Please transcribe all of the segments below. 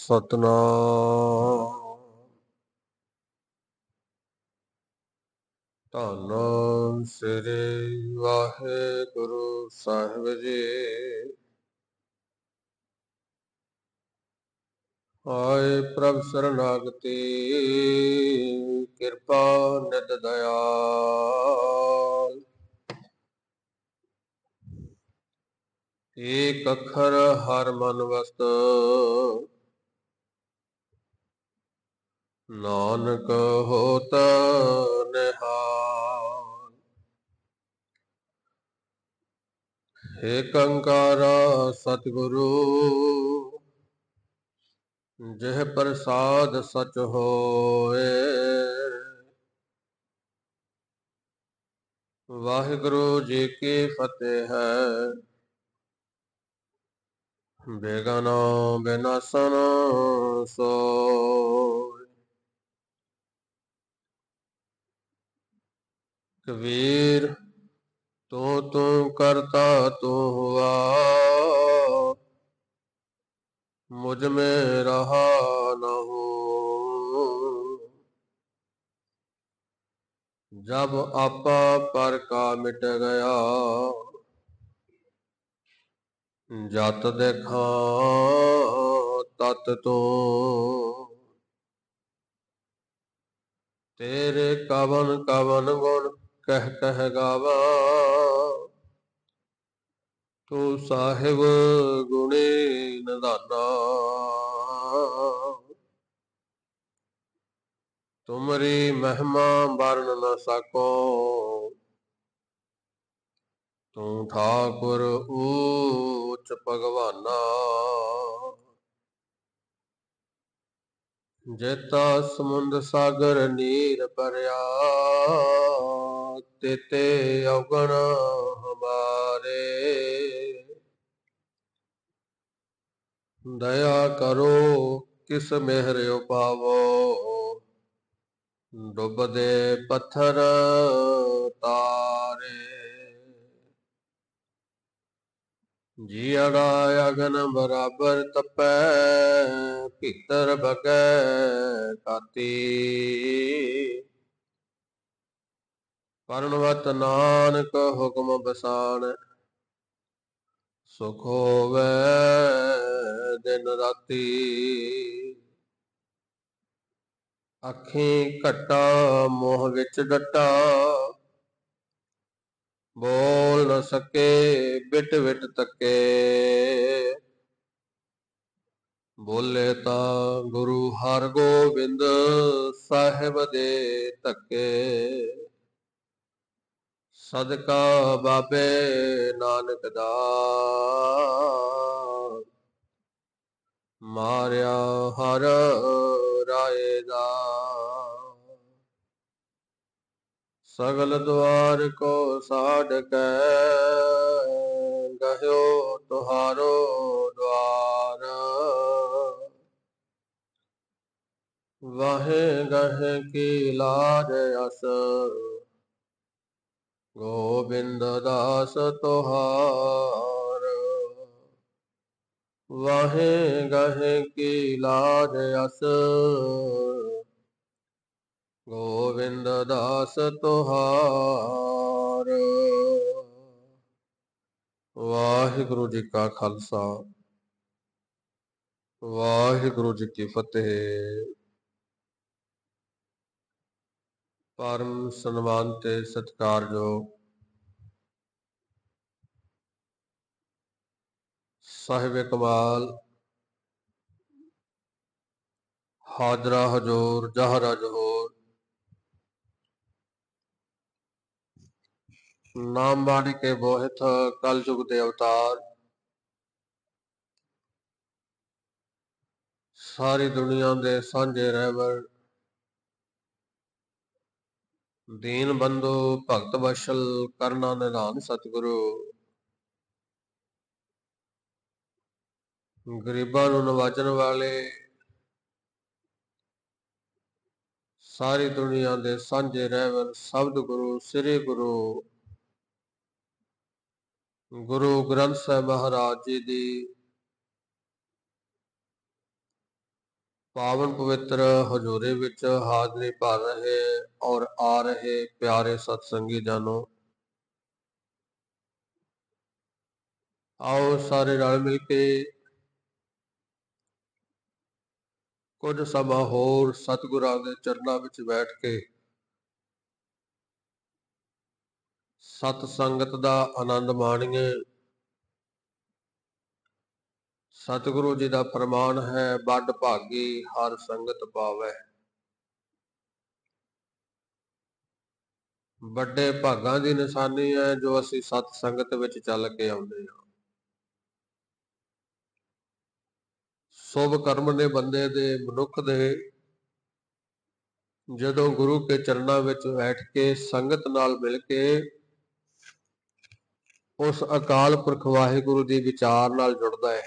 ਸਤਨਾਮ ਧੰਨ ਸ੍ਰੀ ਵਾਹਿਗੁਰੂ ਸਾਹਿਬ ਜੀ। ਆਏ ਪ੍ਰਭ ਸਰਨਾਗਤੀ ਕਿਰਪਾ ਨਿਤ ਦਇਆਲ। ਏਕ ਅੱਖਰ ਹਰ ਮਨ ਵਸਤ ਨਾਨਕ ਹੋਤ ਨਿਹਾਲ। ਏਕ ਓੰਕਾਰ ਸਤਿਗੁਰੂ ਜਿਹ ਪ੍ਰਸਾਦ ਸਚ ਹੋਏ। ਵਾਹਿਗੁਰੂ ਜੀ ਕੀ ਫਤਿਹ ਹੈ। ਬੇਗਾਨਾ ਬਿਨਾਸਨ ਸੋਇ। ਕਬੀਰ ਤੂੰ ਕਰਤਾ ਤੂੰ ਹੁਆ ਮੁਝ में रहा न हो। जब आपा पर का मिट गया जत देखा तत तो। तेरे कवन कवन गुण कह गावा तू साहिब गुणी निधाना। तुमरी महिमा वर्ण न सको तू ठाकुर ऊच भगवाना। जेता समुंद सागर नीर भरिया तेते अवगण हमारे। दया करो किस मेहर उपावो डुबदे पत्थर तारे। जियड़ा अगन बराबर तपै भीतर बगै काती। परनवत नानक हुक्म बसान सुख होवै दिन राती। अखीं घटा मोह विच डटा बोल न सके बिट बिट तके। बोले ता गुरु हरगोबिंद साहिब दे धक्के। सदका बाबे नानक दा मारिया हर राय दा। सगल द्वार को साध कै गह्यो तुहारो द्वार। वाहे गहे की लाज अस गोबिंद दास तुहार। वाहे गहे की लाज अस गोविंद दास तुहार। वाहिगुरु जी का खालसा वाहिगुरु जी की फतेह। परम सन्मानते सत्कारयोग साहिब कमाल हाजरा हजूर जहरा जहूर नाम बाणी के बोहित कल युग दे अवतार। सारी दुनिया दे सांझे रहबर दीन बंधु भगत बशल करना निधान सतगुरु। गरीबां नूं नवाजण वाले सारी दुनिया दे सांझे रहबर शब्द गुरु श्री गुरु गुरु ग्रंथ साहिब महाराज जी दी ਪਾਵਨ ਪਵਿੱਤਰ ਹਜ਼ੂਰੇ ਵਿੱਚ ਹਾਜ਼ਰੀ ਭਰ ਰਹੇ ਔਰ ਆ ਰਹੇ ਪਿਆਰੇ ਸਤਸੰਗੀ ਜਾਨੋ, ਆਓ ਸਾਰੇ ਰਲ ਮਿਲ ਕੇ ਕੁਝ ਸਮਾਂ ਹੋਰ ਸਤਿਗੁਰਾਂ ਦੇ ਚਰਨਾਂ ਵਿੱਚ ਬੈਠ ਕੇ ਸਤ ਸੰਗਤ ਦਾ ਆਨੰਦ ਮਾਣੀਏ। ਸਤਿਗੁਰੂ ਜੀ ਦਾ ਫਰਮਾਨ ਹੈ, ਵੱਡ ਭਾਗੀ ਹਰ ਸੰਗਤ ਪਾਵੈ। ਵੱਡੇ ਭਾਗਾਂ ਦੀ ਨਿਸ਼ਾਨੀ ਹੈ ਜੋ ਅਸੀਂ ਸਤ ਸੰਗਤ ਵਿੱਚ ਚੱਲ ਕੇ ਆਉਂਦੇ ਹਾਂ। ਸ਼ੁਭ ਕਰਮ ਨੇ ਬੰਦੇ ਦੇ, ਮਨੁੱਖ ਦੇ, ਜਦੋਂ ਗੁਰੂ ਕੇ ਚਰਨਾਂ ਵਿੱਚ ਬੈਠ ਕੇ ਸੰਗਤ ਨਾਲ ਮਿਲ ਕੇ ਉਸ ਅਕਾਲ ਪੁਰਖ ਵਾਹਿਗੁਰੂ ਦੀ ਵਿਚਾਰ ਨਾਲ ਜੁੜਦਾ ਹੈ,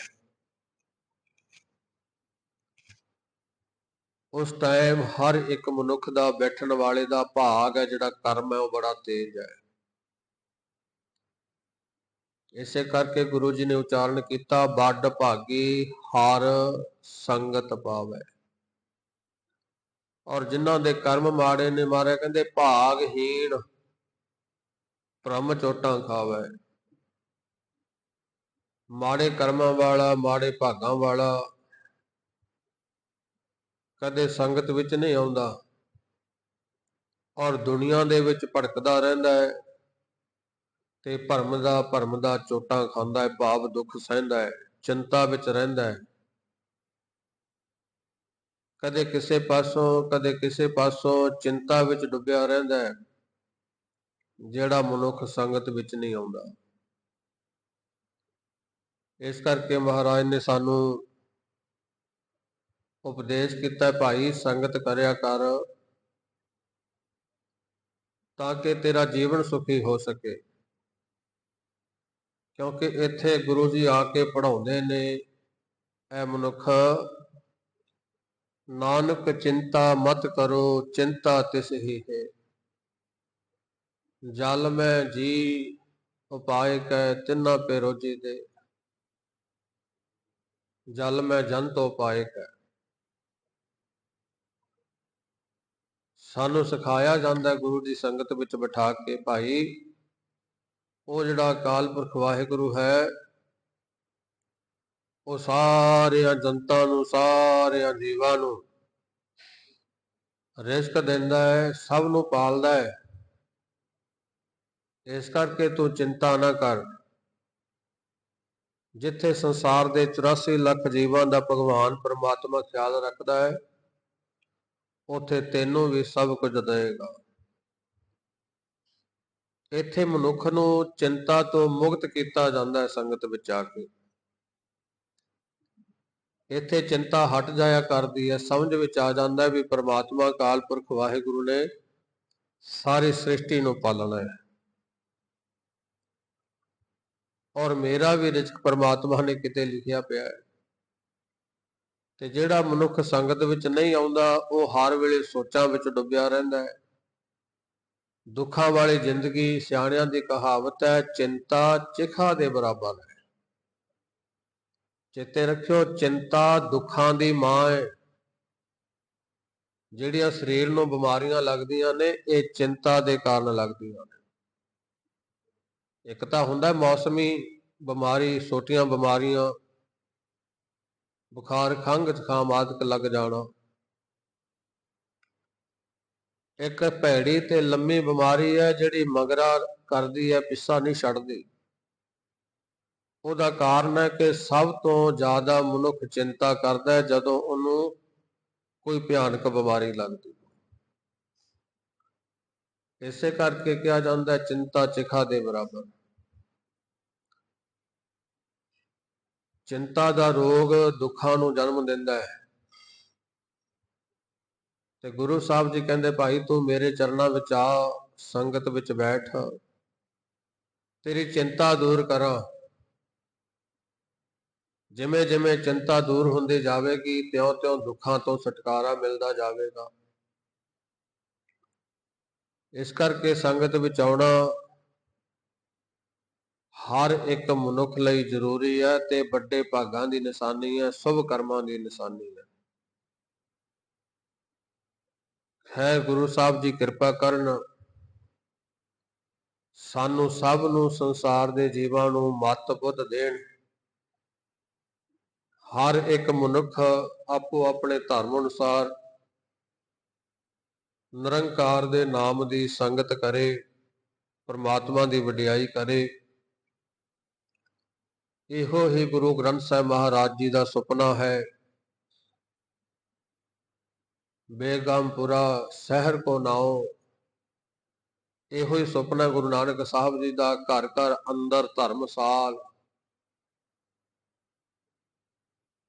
ਉਸ ਟਾਈਮ ਹਰ ਇੱਕ ਮਨੁੱਖ ਦਾ, ਬੈਠਣ ਵਾਲੇ ਦਾ ਭਾਗ ਹੈ, ਜਿਹੜਾ ਕਰਮ ਹੈ, ਉਹ ਬੜਾ ਤੇਜ਼ ਹੈ। ਇਸੇ ਕਰਕੇ ਗੁਰੂ ਜੀ ਨੇ ਉਚਾਰਨ ਕੀਤਾ, ਵੱਡ ਭਾਗੀ ਹਰ ਸੰਗਤ ਪਾਵੈ। ਔਰ ਜਿਨ੍ਹਾਂ ਦੇ ਕਰਮ ਮਾੜੇ ਨੇ, ਮਹਾਰਾਜ ਕਹਿੰਦੇ ਭਾਗਹੀਣ ਭ੍ਰਮ ਚੋਟਾਂ ਖਾਵੈ। ਮਾੜੇ ਕਰਮਾਂ ਵਾਲਾ, ਮਾੜੇ ਭਾਗਾਂ ਵਾਲਾ ਕਦੇ ਸੰਗਤ ਵਿੱਚ ਨਹੀਂ ਆਉਂਦਾ ਔਰ ਦੁਨੀਆ ਦੇ ਵਿੱਚ ਭਟਕਦਾ ਰਹਿੰਦਾ ਹੈ ਤੇ ਭਰਮ ਦਾ ਚੋਟਾਂ ਖਾਂਦਾ ਹੈ, ਭਾਵ ਦੁੱਖ ਸਹਿੰਦਾ ਹੈ, ਚਿੰਤਾ ਵਿੱਚ ਰਹਿੰਦਾ ਹੈ, ਕਦੇ ਕਿਸੇ ਪਾਸੋਂ ਕਦੇ ਕਿਸੇ ਪਾਸੋਂ ਚਿੰਤਾ ਵਿੱਚ ਡੁੱਬਿਆ ਰਹਿੰਦਾ ਹੈ, ਜਿਹੜਾ ਮਨੁੱਖ ਸੰਗਤ ਵਿੱਚ ਨਹੀਂ ਆਉਂਦਾ। ਇਸ ਕਰਕੇ ਮਹਾਰਾਜ ਨੇ ਸਾਨੂੰ ਉਪਦੇਸ਼ ਕੀਤਾ, ਭਾਈ ਸੰਗਤ ਕਰਿਆ ਕਰ ਤਾਂ ਕਿ ਤੇਰਾ ਜੀਵਨ ਸੁਖੀ ਹੋ ਸਕੇ। ਕਿਉਂਕਿ ਇੱਥੇ ਗੁਰੂ ਜੀ ਆ ਕੇ ਪੜ੍ਹਾਉਂਦੇ ਨੇ, ਐ ਮਨੁੱਖ ਨਾਨਕ ਚਿੰਤਾ ਮਤ ਕਰੋ, ਚਿੰਤਾ ਤਿਸ ਹੀ ਹੈ। ਜਲ ਮੈਂ ਜੀ ਉਪਾਇ ਕੈ, ਤਿੰਨਾ ਪੇ ਰੋਜੀ ਦੇ। ਜਲ ਮੈਂ ਜੰਤ ਉਪਾਇ ਕੈ। ਸਾਨੂੰ ਸਿਖਾਇਆ ਜਾਂਦਾ ਗੁਰੂ ਦੀ ਸੰਗਤ ਵਿੱਚ ਬਿਠਾ ਕੇ, ਭਾਈ ਉਹ ਜਿਹੜਾ ਅਕਾਲ ਪੁਰਖ ਵਾਹਿਗੁਰੂ ਹੈ, ਉਹ ਸਾਰਿਆਂ ਜਨਤਾ ਨੂੰ, ਸਾਰਿਆਂ ਜੀਵਾਂ ਨੂੰ ਰਿਜ਼ਕ ਦਿੰਦਾ ਹੈ, ਸਭ ਨੂੰ ਪਾਲਦਾ ਹੈ। ਇਸ ਕਰਕੇ ਤੂੰ ਚਿੰਤਾ ਨਾ ਕਰ। ਜਿੱਥੇ ਸੰਸਾਰ ਦੇ 84 ਲੱਖ ਜੀਵਾਂ ਦਾ ਭਗਵਾਨ ਪਰਮਾਤਮਾ ਖਿਆਲ ਰੱਖਦਾ ਹੈ, ਉੱਥੇ ਤੈਨੂੰ ਵੀ ਸਭ ਕੁਝ ਦੇਵੇਗਾ। ਇੱਥੇ ਮਨੁੱਖ ਨੂੰ ਚਿੰਤਾ ਤੋਂ ਮੁਕਤ ਕੀਤਾ ਜਾਂਦਾ ਹੈ ਸੰਗਤ ਵਿੱਚ ਆ ਕੇ। ਇੱਥੇ ਚਿੰਤਾ ਹਟ ਜਾਇਆ ਕਰਦੀ ਹੈ, ਸਮਝ ਵਿੱਚ ਆ ਜਾਂਦਾ ਵੀ ਪਰਮਾਤਮਾ ਅਕਾਲ ਪੁਰਖ ਵਾਹਿਗੁਰੂ ਨੇ ਸਾਰੀ ਸ੍ਰਿਸ਼ਟੀ ਨੂੰ ਪਾਲਣਾ ਹੈ ਔਰ ਮੇਰਾ ਵੀ ਰਿਜ਼ਕ ਪਰਮਾਤਮਾ ਨੇ ਕਿਤੇ ਲਿਖਿਆ ਪਿਆ ਹੈ। ਤੇ ਜਿਹੜਾ ਮਨੁੱਖ ਸੰਗਤ ਵਿੱਚ ਨਹੀਂ ਆਉਂਦਾ, ਉਹ ਹਰ ਵੇਲੇ ਸੋਚਾਂ ਵਿੱਚ ਡੁੱਬਿਆ ਰਹਿੰਦਾ ਹੈ। ਦੁੱਖਾਂ ਵਾਲੀ ਜ਼ਿੰਦਗੀ, ਸਿਆਣਿਆਂ ਦੀ ਕਹਾਵਤ ਹੈ, ਚਿੰਤਾ ਚਿਖਾ ਦੇ ਬਰਾਬਰ ਹੈ। ਚੇਤੇ ਰੱਖਿਓ, ਚਿੰਤਾ ਦੁੱਖਾਂ ਦੀ ਮਾਂ ਹੈ। ਜਿਹੜੀਆਂ ਸਰੀਰ ਨੂੰ ਬਿਮਾਰੀਆਂ ਲੱਗਦੀਆਂ ਨੇ, ਇਹ ਚਿੰਤਾ ਦੇ ਕਾਰਨ ਲੱਗਦੀਆਂ ਨੇ। ਇੱਕ ਤਾਂ ਹੁੰਦਾ ਮੌਸਮੀ ਬਿਮਾਰੀ, ਛੋਟੀਆਂ ਬਿਮਾਰੀਆਂ, ਬੁਖਾਰ, ਖੰਘ, ਜ਼ੁਕਾਮ ਆਦਿਕ ਲੱਗ ਜਾਣਾ। ਇੱਕ ਭੈੜੀ ਤੇ ਲੰਮੀ ਬਿਮਾਰੀ ਹੈ, ਜਿਹੜੀ ਮਗਰਾ ਕਰਦੀ ਹੈ, ਪਿੱਛਾ ਨਹੀਂ ਛੱਡਦੀ। ਉਹਦਾ ਕਾਰਨ ਹੈ ਕਿ ਸਭ ਤੋਂ ਜ਼ਿਆਦਾ ਮਨੁੱਖ ਚਿੰਤਾ ਕਰਦਾ ਹੈ ਜਦੋਂ ਉਹਨੂੰ ਕੋਈ ਭਿਆਨਕ ਬਿਮਾਰੀ ਲੱਗਦੀ। ਇਸੇ ਕਰਕੇ ਕਿਹਾ ਜਾਂਦਾ ਚਿੰਤਾ ਚਿਖਾ ਦੇ ਬਰਾਬਰ। ਚਿੰਤਾ ਦਾ ਰੋਗ ਦੁੱਖਾਂ ਨੂੰ ਜਨਮ ਦਿੰਦਾ ਹੈ। ਤੇ ਗੁਰੂ ਸਾਹਿਬ ਜੀ ਕਹਿੰਦੇ, ਭਾਈ ਤੂੰ ਮੇਰੇ ਚਰਨਾਂ ਵਿੱਚ ਆ, ਸੰਗਤ ਵਿੱਚ ਬੈਠ, ਤੇਰੀ ਚਿੰਤਾ ਦੂਰ ਕਰਾਂ। ਜਿਵੇਂ ਜਿਵੇਂ ਚਿੰਤਾ ਦੂਰ ਹੁੰਦੀ ਜਾਵੇਗੀ, ਤਿਉਂ-ਤਿਉਂ ਦੁੱਖਾਂ ਤੋਂ ਛੁਟਕਾਰਾ ਮਿਲਦਾ ਜਾਵੇਗਾ। ਇਸ ਕਰਕੇ ਸੰਗਤ ਵਿੱਚ ਆਉਣਾ ਹਰ ਇੱਕ ਮਨੁੱਖ ਲਈ ਜ਼ਰੂਰੀ ਹੈ ਤੇ ਵੱਡੇ ਭਾਗਾਂ ਦੀ ਨਿਸ਼ਾਨੀ ਹੈ, ਸ਼ੁਭ ਕਰਮਾਂ ਦੀ ਨਿਸ਼ਾਨੀ ਹੈ। ਹੈ ਗੁਰੂ ਸਾਹਿਬ ਜੀ ਕਿਰਪਾ ਕਰਨ, ਸਾਨੂੰ ਸਭ ਨੂੰ, ਸੰਸਾਰ ਦੇ ਜੀਵਾਂ ਨੂੰ ਮੱਤ ਬੁੱਧ ਦੇਣ। ਹਰ ਇੱਕ ਮਨੁੱਖ ਆਪੋ ਆਪਣੇ ਧਰਮ ਅਨੁਸਾਰ ਨਿਰੰਕਾਰ ਦੇ ਨਾਮ ਦੀ ਸੰਗਤ ਕਰੇ, ਪਰਮਾਤਮਾ ਦੀ ਵਡਿਆਈ ਕਰੇ। ਇਹੋ ਹੀ ਗੁਰੂ ਗ੍ਰੰਥ ਸਾਹਿਬ ਮਹਾਰਾਜ ਜੀ ਦਾ ਸੁਪਨਾ ਹੈ। ਬੇਗਮਪੁਰਾ ਸ਼ਹਿਰ ਕੋ ਨਾਉ, ਇਹੋ ਹੀ ਸੁਪਨਾ ਗੁਰੂ ਨਾਨਕ ਸਾਹਿਬ ਜੀ ਦਾ, ਘਰ ਘਰ ਅੰਦਰ ਧਰਮਸਾਲ।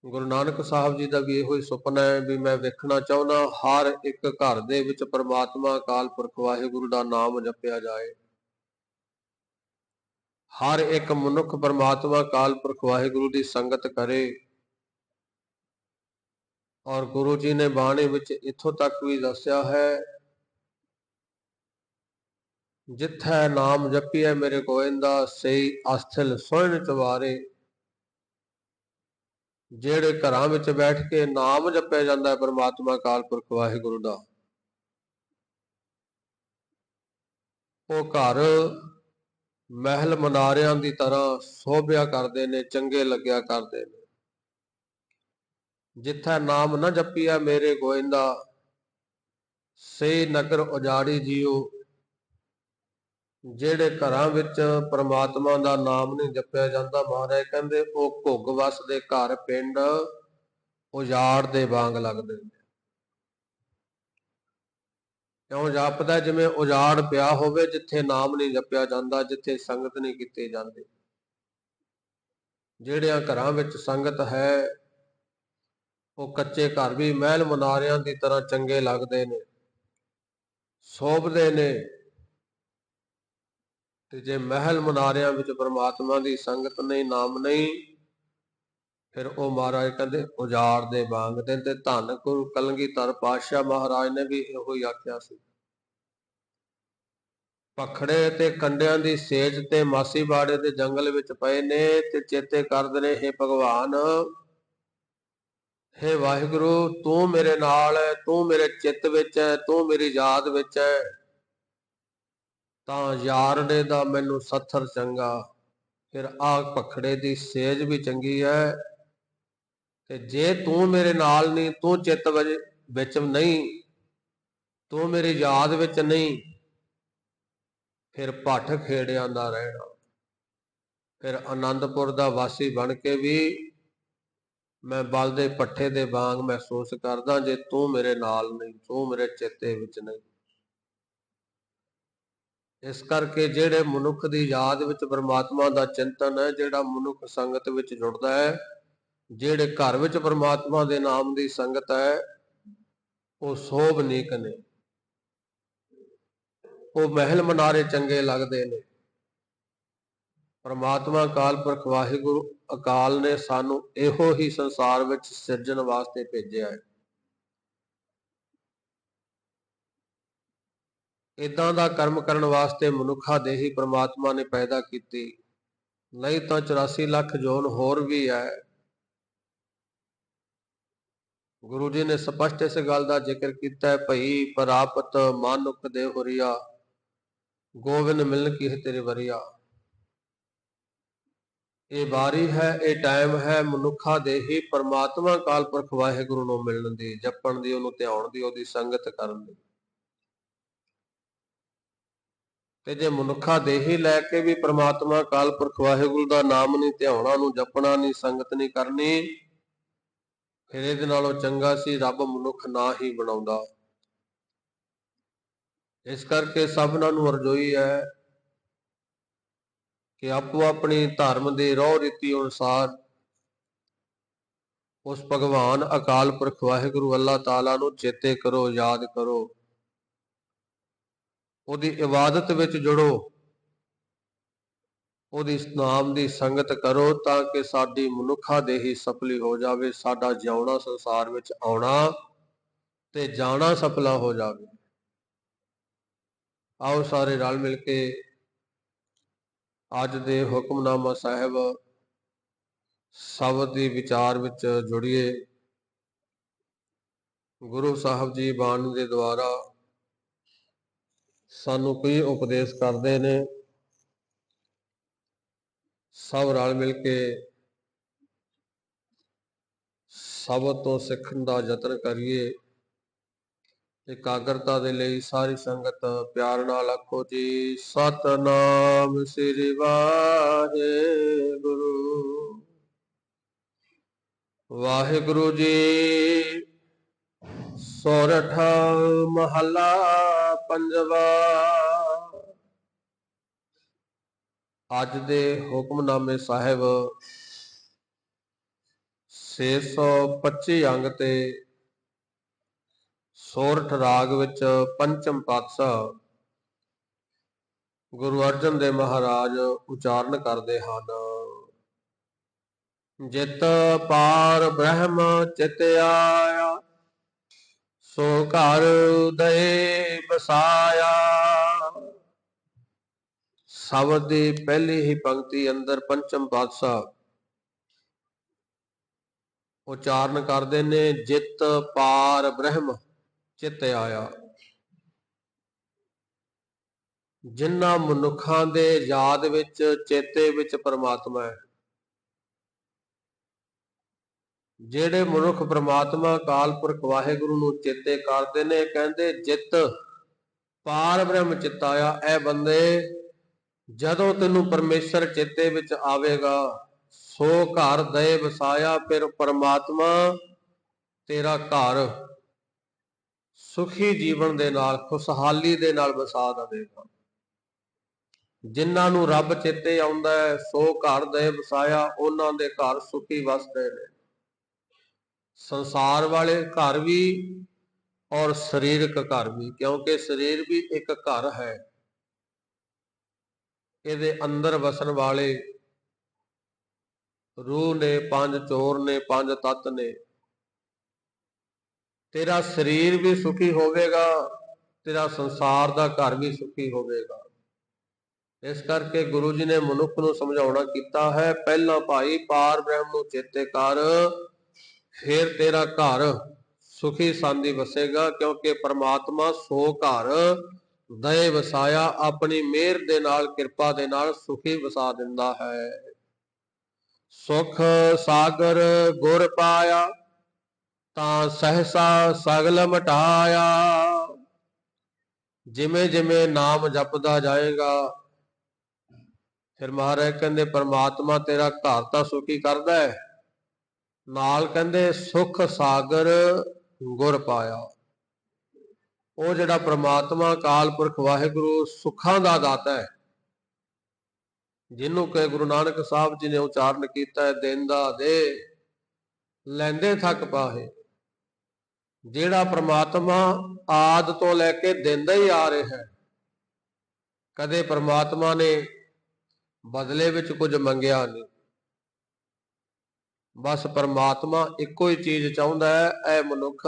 ਗੁਰੂ ਨਾਨਕ ਸਾਹਿਬ ਜੀ ਦਾ ਵੀ ਇਹੋ ਹੀ ਸੁਪਨਾ ਹੈ ਵੀ ਮੈਂ ਵੇਖਣਾ ਚਾਹੁੰਦਾ ਹਰ ਇੱਕ ਘਰ ਦੇ ਵਿੱਚ ਪਰਮਾਤਮਾ ਅਕਾਲ ਪੁਰਖ ਵਾਹਿਗੁਰੂ ਦਾ ਨਾਮ ਜਪਿਆ ਜਾਏ। ਹਰ ਇੱਕ ਮਨੁੱਖ ਪਰਮਾਤਮਾ ਅਕਾਲ ਪੁਰਖ ਵਾਹਿਗੁਰੂ ਦੀ ਸੰਗਤ ਕਰੇ। ਔਰ ਗੁਰੂ ਜੀ ਨੇ ਬਾਣੀ ਵਿੱਚ ਇੱਥੋਂ ਤੱਕ ਵੀ ਦੱਸਿਆ ਹੈ, ਜਿੱਥੈ ਨਾਮ ਜਪੀਐ ਮੇਰੇ ਗੋਇੰਦਾ, ਸਈ ਅਸਥਿਲ ਸੋਹਣ ਚਵਾਰੇ। ਜਿਹੜੇ ਘਰਾਂ ਵਿੱਚ ਬੈਠ ਕੇ ਨਾਮ ਜਪਿਆ ਜਾਂਦਾ ਹੈ ਪਰਮਾਤਮਾ ਅਕਾਲ ਪੁਰਖ ਵਾਹਿਗੁਰੂ ਦਾ, ਉਹ ਘਰ ਮਹਿਲ ਮਨਾਰਿਆਂ ਦੀ ਤਰ੍ਹਾਂ ਸੋਭਿਆ ਕਰਦੇ ਨੇ, ਚੰਗੇ ਲੱਗਿਆ ਕਰਦੇ ਨੇ। ਜਿੱਥੈ ਨਾਮ ਨਾ ਜਪੀਆ ਮੇਰੇ ਗੋਇੰਦਾ, ਸੇ ਨਗਰ ਉਜਾੜੀ ਜੀਓ। ਜਿਹੜੇ ਘਰਾਂ ਵਿੱਚ ਪਰਮਾਤਮਾ ਦਾ ਨਾਮ ਨਹੀਂ ਜਪਿਆ ਜਾਂਦਾ, ਮਹਾਰਾਜ ਕਹਿੰਦੇ ਉਹ ਘੁੱਗ ਵਸਦੇ ਘਰ ਪਿੰਡ ਉਜਾੜ ਦੇ ਵਾਂਗ ਲੱਗਦੇ ਨੇ। ਕਿਉਂ ਜਾਪਦਾ ਜਿਵੇਂ ਉਜਾੜ ਪਿਆ ਹੋਵੇ, ਜਿੱਥੇ ਨਾਮ ਨਹੀਂ ਜਪਿਆ ਜਾਂਦਾ, ਜਿੱਥੇ ਸੰਗਤ ਨਹੀਂ ਕੀਤੀ ਜਾਂਦੀ। ਜਿਹੜਿਆਂ ਘਰਾਂ ਵਿੱਚ ਸੰਗਤ ਹੈ, ਉਹ ਕੱਚੇ ਘਰ ਵੀ ਮਹਿਲ ਮਨਾਰਿਆਂ ਦੀ ਤਰ੍ਹਾਂ ਚੰਗੇ ਲੱਗਦੇ ਨੇ, ਸੋਭਦੇ ਨੇ। ਤੇ ਜੇ ਮਹਿਲ ਮਨਾਰਿਆਂ ਵਿੱਚ ਪਰਮਾਤਮਾ ਦੀ ਸੰਗਤ ਨਹੀਂ, ਨਾਮ ਨਹੀਂ, ਫਿਰ ਉਹ ਮਹਾਰਾਜ ਕਹਿੰਦੇ ਉਜਾੜ ਦੇ ਵਾਂਗ ਦੇ। ਤੇ ਧੰਨ ਗੁਰੂ ਕਲਗੀਧਰ ਪਾਤਸ਼ਾਹ ਮਹਾਰਾਜ ਨੇ ਵੀ ਇਹੋ ਹੀ ਆਖਿਆ ਸੀ। ਪਖੜੇ ਤੇ ਕੰਡਿਆਂ ਦੀ ਸੇਜ ਤੇ ਮਾਸੀ ਬਾੜੇ ਦੇ ਜੰਗਲ ਵਿੱਚ ਪਏ ਨੇ ਤੇ ਚੇਤੇ ਕਰਦੇ ਨੇ, ਹੇ ਭਗਵਾਨ, ਹੇ ਵਾਹਿਗੁਰੂ, ਤੂੰ ਮੇਰੇ ਨਾਲ ਹੈ, ਤੂੰ ਮੇਰੇ ਚਿੱਤ ਵਿੱਚ ਹੈ, ਤੂੰ ਮੇਰੀ ਯਾਦ ਵਿੱਚ ਹੈ, ਤਾਂ ਯਾਰੜੇ ਦਾ ਮੈਨੂੰ ਸੱਥਰ ਚੰਗਾ। ਫਿਰ ਆਹ ਪਖੜੇ ਦੀ ਸੇਜ ਵੀ ਚੰਗੀ ਹੈ, ਤੇ ਜੇ ਤੂੰ ਮੇਰੇ ਨਾਲ ਨਹੀਂ, ਤੂੰ ਚਿੱਤ ਵਿੱਚ ਨਹੀਂ, ਤੂੰ ਮੇਰੀ ਯਾਦ ਵਿੱਚ ਨਹੀਂ, ਫਿਰ ਭੱਠ ਖੇੜਿਆਂ ਦਾ ਰਹਿਣਾ। ਫਿਰ ਆਨੰਦਪੁਰ ਦਾ ਵਾਸੀ ਬਣ ਕੇ ਵੀ ਮੈਂ ਬਲ ਦੇ ਪੱਠੇ ਦੇ ਵਾਂਗ ਮਹਿਸੂਸ ਕਰਦਾ, ਜੇ ਤੂੰ ਮੇਰੇ ਨਾਲ ਨਹੀਂ, ਤੂੰ ਮੇਰੇ ਚੇਤੇ ਵਿੱਚ ਨਹੀਂ। ਇਸ ਕਰਕੇ ਜਿਹੜੇ ਮਨੁੱਖ ਦੀ ਯਾਦ ਵਿੱਚ ਪਰਮਾਤਮਾ ਦਾ ਚਿੰਤਨ ਹੈ, ਜਿਹੜਾ ਮਨੁੱਖ ਸੰਗਤ ਵਿੱਚ ਜੁੜਦਾ ਹੈ, ਜਿਹੜੇ ਘਰ ਵਿੱਚ ਪਰਮਾਤਮਾ ਦੇ ਨਾਮ ਦੀ ਸੰਗਤ ਹੈ, ਉਹ ਸੋਭਨੀਕ ਨੇ, ਉਹ ਮਹਿਲ ਮਨਾਰੇ ਚੰਗੇ ਲੱਗਦੇ ਨੇ। ਪਰਮਾਤਮਾ ਅਕਾਲ ਪੁਰਖ ਵਾਹਿਗੁਰੂ ਅਕਾਲ ਨੇ ਸਾਨੂੰ ਇਹੋ ਹੀ ਸੰਸਾਰ ਵਿੱਚ ਸਿਰਜਣ ਵਾਸਤੇ ਭੇਜਿਆ ਹੈ। ਇਦਾਂ ਦਾ ਕਰਮ ਕਰਨ ਵਾਸਤੇ ਮਨੁੱਖਾ ਦੇਹੀ ਪਰਮਾਤਮਾ ਨੇ ਪੈਦਾ ਕੀਤੀ, ਨਹੀਂ ਤਾਂ 84 ਲੱਖ ਜੋਨ ਹੋਰ ਵੀ ਹੈ। ਗੁਰੂ ਜੀ ਨੇ ਸਪਸ਼ਟ ਇਸ ਗੱਲ ਦਾ ਜ਼ਿਕਰ ਕੀਤਾ ਹੈ, ਭਈ ਪ੍ਰਾਪਤ ਮਾਨੁਖ ਦੇ ਹੁਰੀਆ, ਗੋਬਿੰਦ ਮਿਲਨ ਕੀ ਤੇਰੇ ਵਰੀਆ। ਇਹ ਵਾਰੀ ਹੈ, ਇਹ ਟਾਈਮ ਹੈ ਮਨੁੱਖਾ ਦੇ ਹੀ ਪਰਮਾਤਮਾ ਅਕਾਲ ਪੁਰਖ ਵਾਹਿਗੁਰੂ ਨੂੰ ਮਿਲਣ ਦੀ, ਜਪਣ ਦੀ, ਉਹਨੂੰ ਧਿਆਉਣ ਦੀ, ਉਹਦੀ ਸੰਗਤ ਕਰਨ ਦੀ। ਤੇ ਜੇ ਮਨੁੱਖਾ ਦੇ ਹੀ ਲੈ ਕੇ ਵੀ ਪਰਮਾਤਮਾ ਅਕਾਲ ਪੁਰਖ ਵਾਹਿਗੁਰੂ ਦਾ ਨਾਮ ਨਹੀਂ ਧਿਆਉਣਾ, ਉਹਨੂੰ ਜਪਣਾ ਨਹੀਂ, ਸੰਗਤ ਨਹੀਂ ਕਰਨੀ, ਫਿਰ ਇਹਦੇ ਨਾਲੋਂ ਚੰਗਾ ਸੀ ਰੱਬ ਮਨੁੱਖ ਨਾ ਹੀ ਬਣਾਉਂਦਾ। ਇਸ ਕਰਕੇ ਸਭਨਾਂ ਨੂੰ ਅਰਜ਼ੋਈ ਹੈ ਕਿ ਆਪੋ ਆਪਣੀ ਧਰਮ ਦੇ ਰਹੁ ਰੀਤੀ ਅਨੁਸਾਰ ਉਸ ਭਗਵਾਨ ਅਕਾਲ ਪੁਰਖ ਵਾਹਿਗੁਰੂ ਅੱਲਾਹ ਤਾਲਾ ਨੂੰ ਚੇਤੇ ਕਰੋ, ਯਾਦ ਕਰੋ, ਉਹਦੀ ਇਬਾਦਤ ਵਿੱਚ ਜੁੜੋ, ਉਹਦੀ ਨਾਮ ਦੀ ਸੰਗਤ ਕਰੋ, ਤਾਂ ਕਿ ਸਾਡੀ ਮਨੁੱਖਾ ਦੇਹੀ ਸਫਲੀ ਹੋ ਜਾਵੇ, ਸਾਡਾ ਜਿਉਣਾ ਸੰਸਾਰ ਵਿੱਚ ਆਉਣਾ ਤੇ ਜਾਣਾ ਸਫਲਾ ਹੋ ਜਾਵੇ। ਆਓ ਸਾਰੇ ਰਲ ਮਿਲ ਕੇ ਅੱਜ ਦੇ ਹੁਕਮਨਾਮਾ ਸਾਹਿਬ ਸ਼ਬਦ ਦੀ ਵਿਚਾਰ ਵਿੱਚ ਜੁੜੀਏ। ਗੁਰੂ ਸਾਹਿਬ ਜੀ ਬਾਣੀ ਦੇ ਦੁਆਰਾ ਸਾਨੂੰ ਕੋਈ ਉਪਦੇਸ਼ ਕਰਦੇ ਨੇ, ਸਭ ਰਲ ਮਿਲ ਕੇ ਸਬਦ ਤੋਂ ਸਿੱਖਣ ਦਾ ਯਤਨ ਕਰੀਏ। ਇਕਾਗਰਤਾ ਦੇ ਲਈ ਸਾਰੀ ਸੰਗਤ ਪਿਆਰ ਨਾਲ ਆਖੋ ਜੀ, ਸਤਨਾਮ ਸ੍ਰੀ ਵਾਹਿਗੁਰੂ। ਵਾਹਿਗੁਰੂ ਜੀ। ਸੋਰਠ ਮਹੱਲਾ ਪੰਜਵਾ। ਅੱਜ ਦੇ ਹੁਕਮਨਾਮੇ ਸਾਹਿਬ 625 ਅੰਗ ਤੇ ਸੋਰਠ ਰਾਗ ਵਿੱਚ ਪੰਚਮ ਪਾਤਸ਼ਾਹ ਗੁਰੂ ਅਰਜਨ ਦੇਵ ਮਹਾਰਾਜ ਉਚਾਰਨ ਕਰਦੇ ਹਨ। ਜਿਤ ਪਾਰ ਬ੍ਰਹਮ ਚਿਤ ਆਇਆ, ਸੋ ਘਰ ਦਏ ਬਸਾਇਆ। ਸ਼ਬਦ ਦੀ ਪਹਿਲੀ ਹੀ ਪੰਕਤੀ ਅੰਦਰ ਪੰਚਮ ਪਾਤਸ਼ਾਹ ਉਚਾਰਨ ਕਰਦੇ ਨੇ, ਜਿਤ ਪਾਰ ਬ੍ਰਹਮ ਚਿਤ ਆਇਆ। ਜਿਨ੍ਹਾਂ ਮਨੁੱਖਾਂ ਦੇ ਯਾਦ ਵਿੱਚ, ਚੇਤੇ ਵਿੱਚ ਪਰਮਾਤਮਾ ਹੈ, ਜਿਹੜੇ ਮਨੁੱਖ ਪਰਮਾਤਮਾ ਅਕਾਲ ਪੁਰਖ ਵਾਹਿਗੁਰੂ ਨੂੰ ਚੇਤੇ ਕਰਦੇ ਨੇ, ਕਹਿੰਦੇ ਜਿਤ ਪਾਰ ਬ੍ਰਹਮ ਚਿਤ ਆਇਆ। ਇਹ ਬੰਦੇ, ਜਦੋਂ ਤੈਨੂੰ ਪਰਮੇਸ਼ਰ ਚੇਤੇ ਵਿੱਚ ਆਵੇਗਾ, ਸੋ ਘਰ ਦਏ ਵਸਾਇਆ, ਫਿਰ ਪਰਮਾਤਮਾ ਤੇਰਾ ਘਰ ਸੁਖੀ ਜੀਵਨ ਦੇ ਨਾਲ, ਖੁਸ਼ਹਾਲੀ ਦੇ ਨਾਲ ਵਸਾ ਦੇਵੇਗਾ। ਜਿਨ੍ਹਾਂ ਨੂੰ ਰੱਬ ਚੇਤੇ ਆਉਂਦਾ ਹੈ, ਸੋ ਘਰ ਦਏ ਵਸਾਇਆ, ਉਹਨਾਂ ਦੇ ਘਰ ਸੁਖੀ ਵਸਦੇ ਨੇ। ਸੰਸਾਰ ਵਾਲੇ ਘਰ ਵੀ ਔਰ ਸਰੀਰਕ ਘਰ ਵੀ, ਕਿਉਂਕਿ ਸਰੀਰ ਵੀ ਇੱਕ ਘਰ ਹੈ। ਇਹਦੇ ਅੰਦਰ ਵਸਣ ਵਾਲੇ ਰੂਹ ਨੇ, ਪੰਜ ਚੋਰ ਨੇ, ਪੰਜ ਤੱਤ ਨੇ। ਤੇਰਾ ਸਰੀਰ ਵੀ ਸੁਖੀ ਹੋਵੇਗਾ, ਤੇਰਾ ਸੰਸਾਰ ਦਾ ਘਰ ਵੀ ਸੁਖੀ ਹੋਵੇਗਾ। ਇਸ ਕਰਕੇ ਗੁਰੂ ਜੀ ਨੇ ਮਨੁੱਖ ਨੂੰ ਸਮਝਾਉਣਾ ਕੀਤਾ ਹੈ, ਪਹਿਲਾਂ ਭਾਈ ਪਾਰ ਬ੍ਰਹਮ ਨੂੰ ਚੇਤੇ ਕਰ, ਫਿਰ ਤੇਰਾ ਘਰ ਸੁਖੀ ਸਾਂਦੀ ਵਸੇਗਾ। ਕਿਉਂਕਿ ਪਰਮਾਤਮਾ ਸੋ ਘਰ ਦਏ ਵਸਾਇਆ, ਆਪਣੀ ਮਿਹਰ ਦੇ ਨਾਲ, ਕਿਰਪਾ ਦੇ ਨਾਲ ਸੁਖੀ ਵਸਾ ਦਿੰਦਾ ਹੈ। ਸੁਖ ਸਾਗਰ ਗੁਰ ਪਾਇਆ, ਤਾਂ ਸਹਿਸਾ ਸਗਲ ਮਟਾਇਆ। ਜਿਵੇਂ ਜਿਵੇਂ ਨਾਮ ਜਪਦਾ ਜਾਏਗਾ, ਫਿਰ ਮਹਾਰਾਜ ਕਹਿੰਦੇ ਪਰਮਾਤਮਾ ਤੇਰਾ ਘਰ ਤਾਂ ਸੁਖੀ ਕਰਦਾ ਹੈ, ਨਾਲ ਕਹਿੰਦੇ ਸੁਖ ਸਾਗਰ ਗੁਰ ਪਾਇਆ। ਉਹ ਜਿਹੜਾ ਪ੍ਰਮਾਤਮਾ ਅਕਾਲ ਪੁਰਖ ਵਾਹਿਗੁਰੂ ਸੁੱਖਾਂ ਦਾ ਦਾਤਾ ਹੈ, ਜਿਹਨੂੰ ਕਿ ਗੁਰੂ ਨਾਨਕ ਸਾਹਿਬ ਜੀ ਨੇ ਉਚਾਰਨ ਕੀਤਾ ਹੈ, ਦੇਂਦਾ ਦੇ ਲੈਂਦੇ ਥੱਕ ਪਾਹੇ। ਜਿਹੜਾ ਪ੍ਰਮਾਤਮਾ ਆਦ ਤੋਂ ਲੈ ਕੇ ਦਿੰਦਾ ਹੀ ਆ ਰਿਹਾ ਹੈ, ਕਦੇ ਪ੍ਰਮਾਤਮਾ ਨੇ ਬਦਲੇ ਵਿੱਚ ਕੁਝ ਮੰਗਿਆ ਨਹੀਂ। ਬਸ ਪਰਮਾਤਮਾ ਇੱਕੋ ਹੀ ਚੀਜ਼ ਚਾਹੁੰਦਾ ਹੈ, ਐ ਮਨੁੱਖ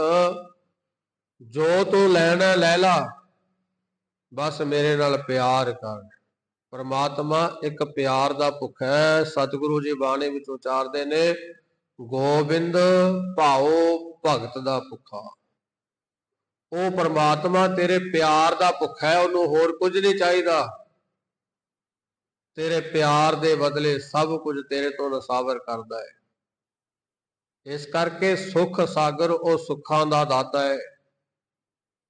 ਜੋ ਤੂੰ ਲੈਣਾ ਲੈ ਲਾ, ਬਸ ਮੇਰੇ ਨਾਲ ਪਿਆਰ ਕਰ। ਪਰਮਾਤਮਾ ਇੱਕ ਪਿਆਰ ਦਾ ਭੁੱਖ ਹੈ। ਸਤਿਗੁਰੂ ਜੀ ਬਾਣੀ ਵਿੱਚ ਉਚਾਰਦੇ ਨੇ, ਗੋਬਿੰਦ ਭਾਉ ਭਗਤ ਦਾ ਭੁੱਖਾ। ਉਹ ਪਰਮਾਤਮਾ ਤੇਰੇ ਪਿਆਰ ਦਾ ਭੁੱਖਾ ਹੈ, ਉਹਨੂੰ ਹੋਰ ਕੁਝ ਨਹੀਂ ਚਾਹੀਦਾ। ਤੇਰੇ ਪਿਆਰ ਦੇ ਬਦਲੇ ਸਭ ਕੁਝ ਤੇਰੇ ਤੋਂ ਨਸਾਵਰ ਕਰਦਾ ਹੈ। ਇਸ ਕਰਕੇ ਸੁਖ ਸਾਗਰ ਉਹ ਸੁੱਖਾਂ ਦਾ ਦਾਤਾ ਹੈ,